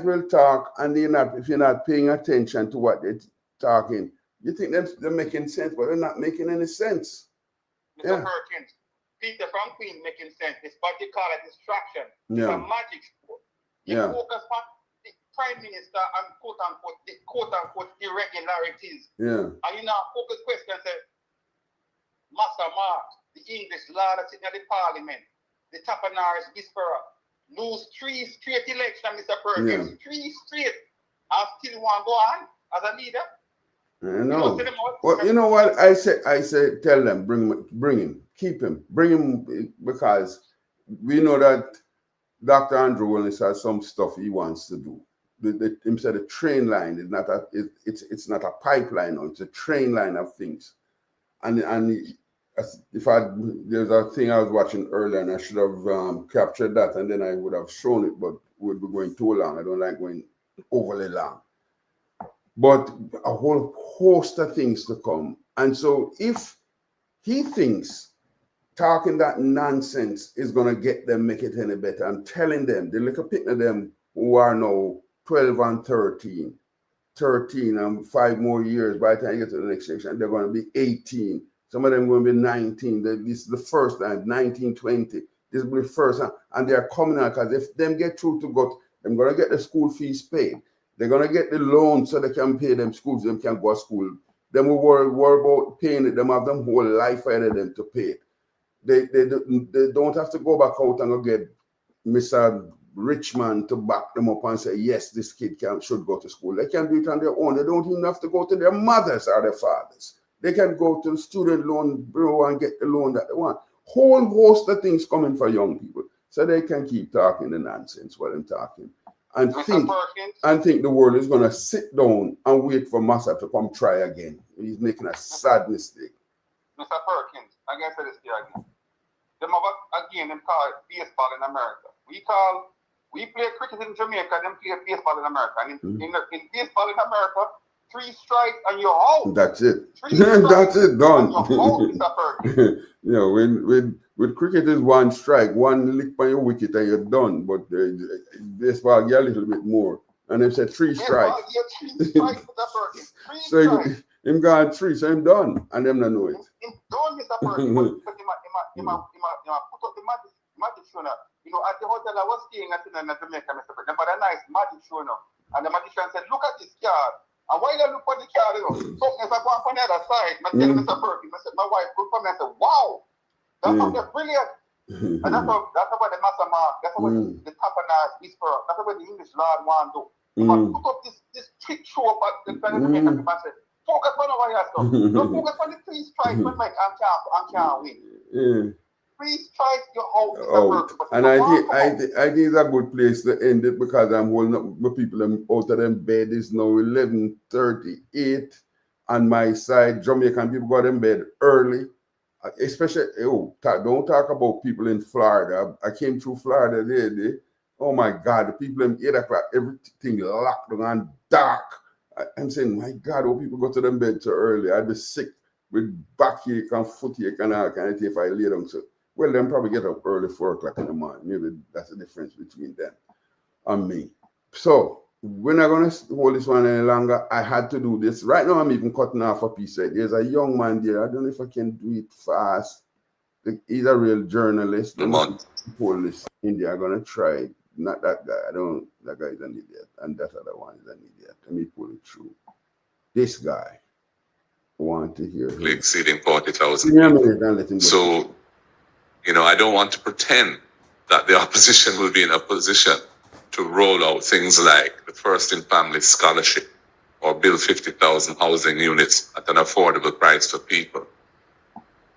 will talk, and if you're not paying attention to what they're talking, you think they're making sense, but they're not making any sense. Mr. Perkins, Peter from Queen making sense. It's what they call a distraction. It's a magic sport. You focus on the Prime Minister and quote unquote irregularities. Yeah. And focus question says, Master Mark, the English law that's in the Parliament, the Tapanars Whisperer, lose 3 straight elections, Mr. Perkins. 3 straight. I still want to go on as a leader. I know. Well, you know what I say? Tell them, bring him, keep him, bring him, because we know that Dr. Andrew Willis has some stuff he wants to do. Him said the train line is not it's not a pipeline, or it's a train line of things. And there's a thing I was watching earlier, and I should have captured that, and then I would have shown it, but would be going too long. I don't like going overly long. But a whole host of things to come. And so if he thinks talking that nonsense is going to get them, make it any better, I'm telling them, the little picking of them who are now 12 and 13 and 5 more years, by the time you get to the next section, they're going to be 18. Some of them going to be 19. This is the first time, 19, 20. This will be the first time. And they're coming out because if them get through to go, they're going to get the school fees paid. They're going to get the loan so they can pay them schools, them can go to school. Then we worry about paying it. Them have them whole life ahead of them to pay it. They don't have to go back out and go get Mr. Richman to back them up and say, yes, this kid should go to school. They can do it on their own. They don't even have to go to their mothers or their fathers. They can go to the student loan bureau and get the loan that they want. Whole host of things coming for young people. So they can keep talking the nonsense while I'm talking. And think the world is going to sit down and wait for Massa to come try again. He's making a sad mistake. Mr. Perkins, I can say this here again. Them have again, them call baseball in America. We play cricket in Jamaica, them play baseball in America. And in baseball in America, 3 strikes and you're out. That's it. 3 strikes That's it, done. and you're out, Mr. Perkins. You know, with cricket is 1 strike, 1 lick by your wicket and you're done. But baseball get a little bit more. And they said 3 strikes. Baseball, 3 strikes, Mr. Perkins. 3 So strikes. him got 3, so I'm done. And them don't know it. Him done, Mr. Perkins. But he put up the magic show now. You know, at the hotel I was staying at in Jamaica, Mr. Perkins, but a nice magic show now. And the magician said, look at this card. And why you look at the card, you know, something if I go on the other side, I tell Mr. Perkins, I said, my wife looked for me and said, wow, that's something brilliant. And that's what the master mark, that's what the Tapanars whisper, that's what the English Lord want to do. But put up this trick show about the Jamaican people and say, focus on over here stuff. Don't focus on the 3 strikes when Mike and can't win. 3 strikes, you're out. And I think it's a good place to end it because I'm holding up my people out of them bed. It's now 11:38 on my side. Jamaican people got in bed early. Especially, don't talk about people in Florida. I came through Florida there. Oh my God, the people in 8 o'clock, everything locked and dark. I'm saying, my God, oh, people go to them bed so early. I'd be sick with backache and footache and all kind of thing if I lay down. So, well, them probably get up early, 4 o'clock in the morning. Maybe that's the difference between them and me. So we're not going to hold this one any longer. I had to do this. Right now, I'm even cutting off a piece. There's a young man there. I don't know if I can do it fast. He's a real journalist. Police India are going to try it. Not that guy. That guy is an idiot. And that other one is an idiot. Let me pull it through. This guy. I want to hear him. Exceeding 40,000. So, you know, I don't want to pretend that the opposition will be in a position to roll out things like the First in Family Scholarship or build 50,000 housing units at an affordable price for people,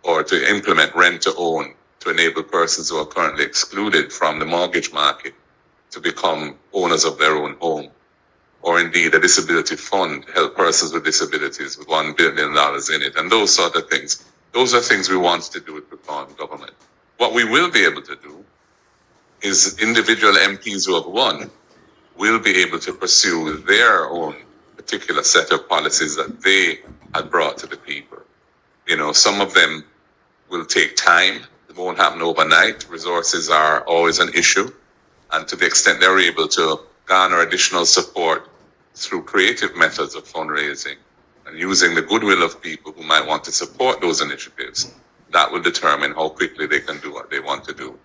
or to implement rent to own to enable persons who are currently excluded from the mortgage market to become owners of their own home, or indeed a disability fund to help persons with disabilities with $1 billion in it, and those sort of things. Those are things we want to do with reform government. What we will be able to do is individual MPs who have won will be able to pursue their own particular set of policies that they had brought to the people. You know, some of them will take time. It won't happen overnight. Resources are always an issue. And to the extent they're able to garner additional support through creative methods of fundraising and using the goodwill of people who might want to support those initiatives, that will determine how quickly they can do what they want to do.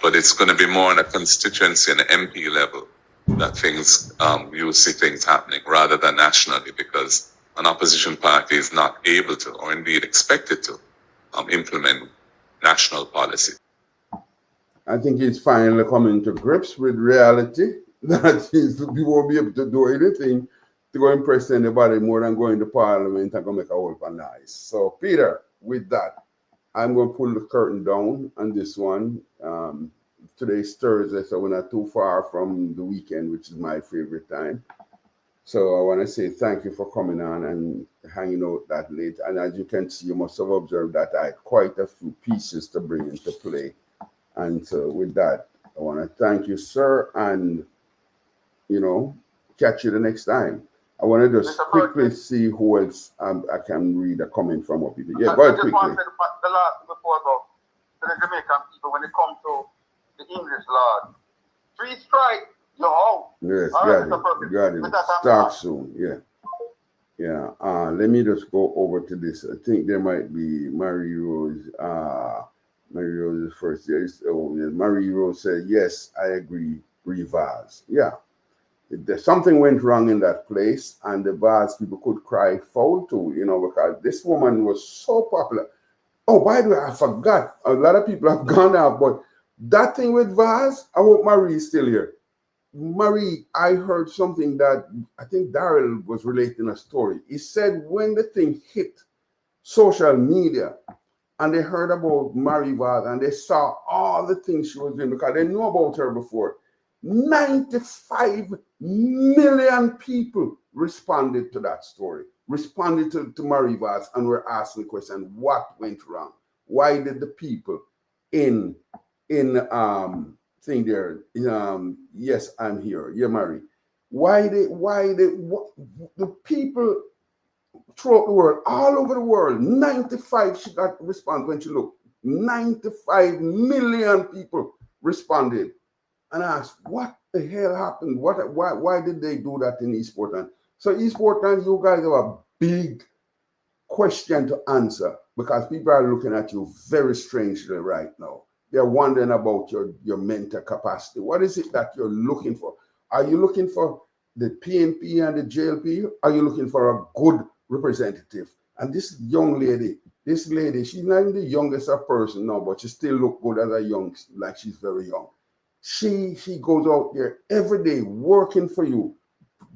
But it's going to be more on a constituency and MP level that things, you'll see things happening rather than nationally, because an opposition party is not able to, or indeed expected to, implement national policy. I think he's finally coming to grips with reality that we won't be able to do anything to go impress anybody more than going to Parliament and go make a whole lot of noise. So, Peter, with that, I'm going to pull the curtain down on this one. Today's Thursday, so we're not too far from the weekend, which is my favorite time. So I want to say thank you for coming on and hanging out that late. And as you can see, you must have observed that I had quite a few pieces to bring into play. And so with that, I want to thank you, sir. And catch you the next time. I want to just Mr. quickly President. see who else I can read a comment from what people. Yeah, I go ahead just want quickly. to say the last before I go to the Jamaican people when it comes to the English laws. 3 strikes, you're out. Yes, All right, Mr. got President. it. With that, I'm Start out. soon. Yeah. Yeah. Let me just go over to this. I think there might be Marie Rose. Marie Rose is first. Yes. Oh, yes. Marie Rose said, yes, I agree. Revise. Yeah. Something went wrong in that place, and the bars people could cry foul too, because this woman was so popular. Oh, by the way, I forgot. A lot of people have gone out, but that thing with Vaz, I hope Marie is still here. Marie, I heard something that I think Daryl was relating a story. He said when the thing hit social media and they heard about Marie Vaz and they saw all the things she was doing because they knew about her before, 95 million people responded to that story, responded to Marie Vaz, and were asking the question, what went wrong? Why did the people in thing there, yes, I'm here, yeah, Marie. Why the people throughout the world, all over the world, 95, she got response when she looked, 95 million people responded and asked, what the hell happened? Why did they do that in East Portland? So East Portland, you guys have a big question to answer because people are looking at you very strangely right now. They're wondering about your mental capacity. What is it that you're looking for? Are you looking for the PNP and the JLP? Are you looking for a good representative? And this young lady, she's not even the youngest person now, but she still looks good as a young, like she's very young. She goes out there every day working for you,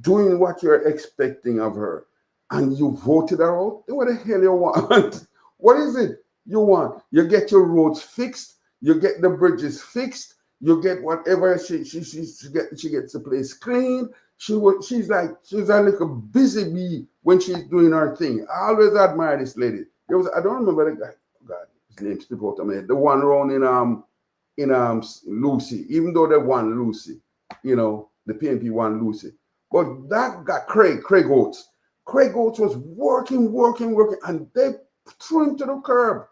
doing what you're expecting of her, and you voted her out. What the hell you want? What is it you want? You get your roads fixed, you get the bridges fixed, you get whatever she gets the place clean. She's like a little busy bee when she's doing her thing. I always admire this lady. I don't remember the guy. God, his name slipped out of my head. The one around in Lucy, even though they won Lucy, the PNP won Lucy. But that got Craig Oates. Craig Oates was working, and they threw him to the curb.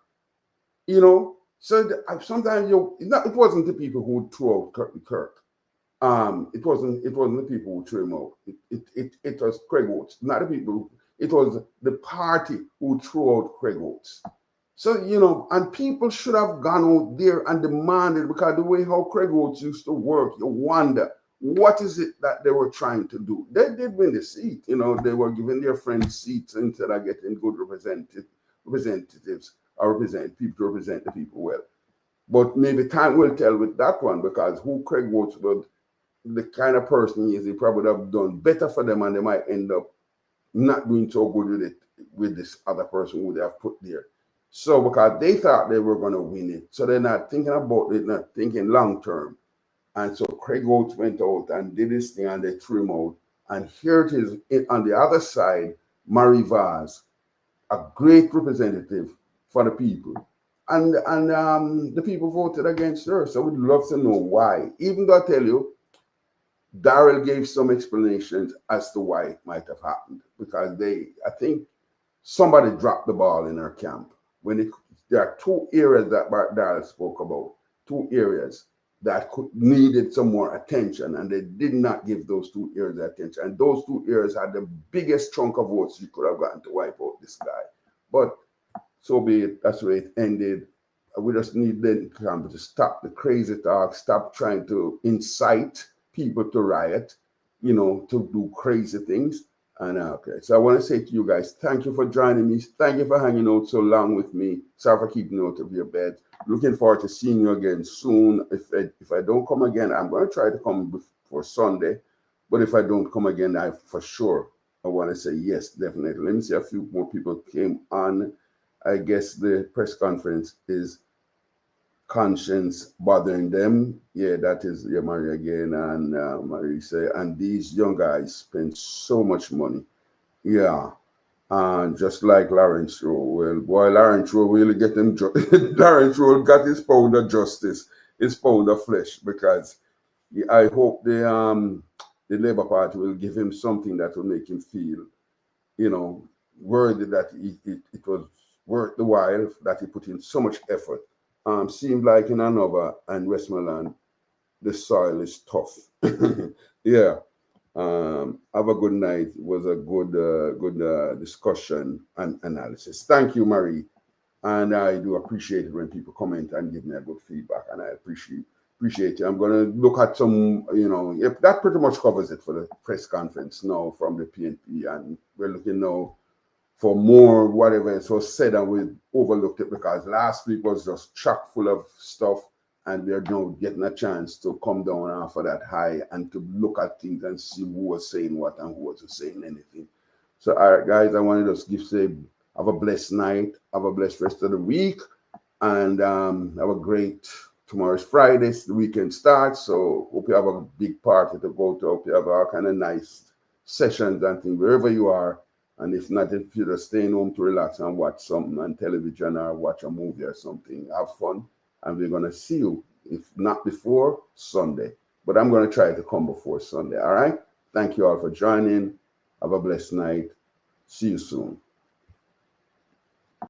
So sometimes it wasn't the people who threw out Kirk. It wasn't the people who threw him out. It was Craig Oates, not the people. It was the party who threw out Craig Oates. So, and people should have gone out there and demanded, because the way how Craig Oates used to work, you wonder, what is it that they were trying to do? They did win the seat. They were giving their friends seats instead of getting good representatives or people to represent the people well. But maybe time will tell with that one, because who Craig Oates was, the kind of person he is, he probably would have done better for them, and they might end up not doing so good with it with this other person who they have put there. So because they thought they were going to win it, so they're not thinking about it, not thinking long term. And so Craig Oates went out and did his thing, and they threw him out. And here it is on the other side, Marie Vaz, a great representative for the people. And the people voted against her. So we'd love to know why. Even though I tell you, Daryl gave some explanations as to why it might have happened. Because I think somebody dropped the ball in her camp. There are 2 areas that Daryl spoke about, 2 areas that needed some more attention, and they did not give those 2 areas attention. And those 2 areas had the biggest chunk of votes you could have gotten to wipe out this guy. But so be it. That's where it ended. We just need them to stop the crazy talk, stop trying to incite people to riot, to do crazy things. And okay, so I want to say to you guys, thank you for joining me. Thank you for hanging out so long with me. Sorry for keeping you out of your bed. Looking forward to seeing you again soon. If I don't come again, I'm going to try to come before Sunday. But if I don't come again, I want to say yes, definitely. Let me see, a few more people came on. I guess the press conference is conscience bothering them. Yeah, that is Marie again. And Marie say, and these young guys spend so much money. Yeah. Just like Lawrence Rowe. Well, boy, Lawrence Rowe really get him. Lawrence Rowe got his pound of justice, his pound of flesh, because I hope the Labour Party will give him something that will make him feel, worthy, that it was worth the while, that he put in so much effort. Seemed like in Hanover and Westmoreland, the soil is tough. Yeah. Have a good night. It was a good discussion and analysis. Thank you, Marie. And I do appreciate it when people comment and give me a good feedback, and I appreciate it. I'm going to look at some, that pretty much covers it for the press conference now from the PNP, and we're looking now for more whatever else was said, and we overlooked it because last week was just chock full of stuff, and we're now getting a chance to come down off of that high and to look at things and see who was saying what and who wasn't saying anything. So, all right, guys, I want to just say have a blessed night, have a blessed rest of the week, and have a great, tomorrow's Friday, the weekend starts, so hope you have a big party to go to, hope you have all kind of nice sessions and things wherever you are, and if not, if you're just staying home to relax and watch something on television or watch a movie or something, have fun, and we're going to see you, if not before, Sunday, but I'm going to try to come before Sunday, all right? Thank you all for joining, have a blessed night, see you soon.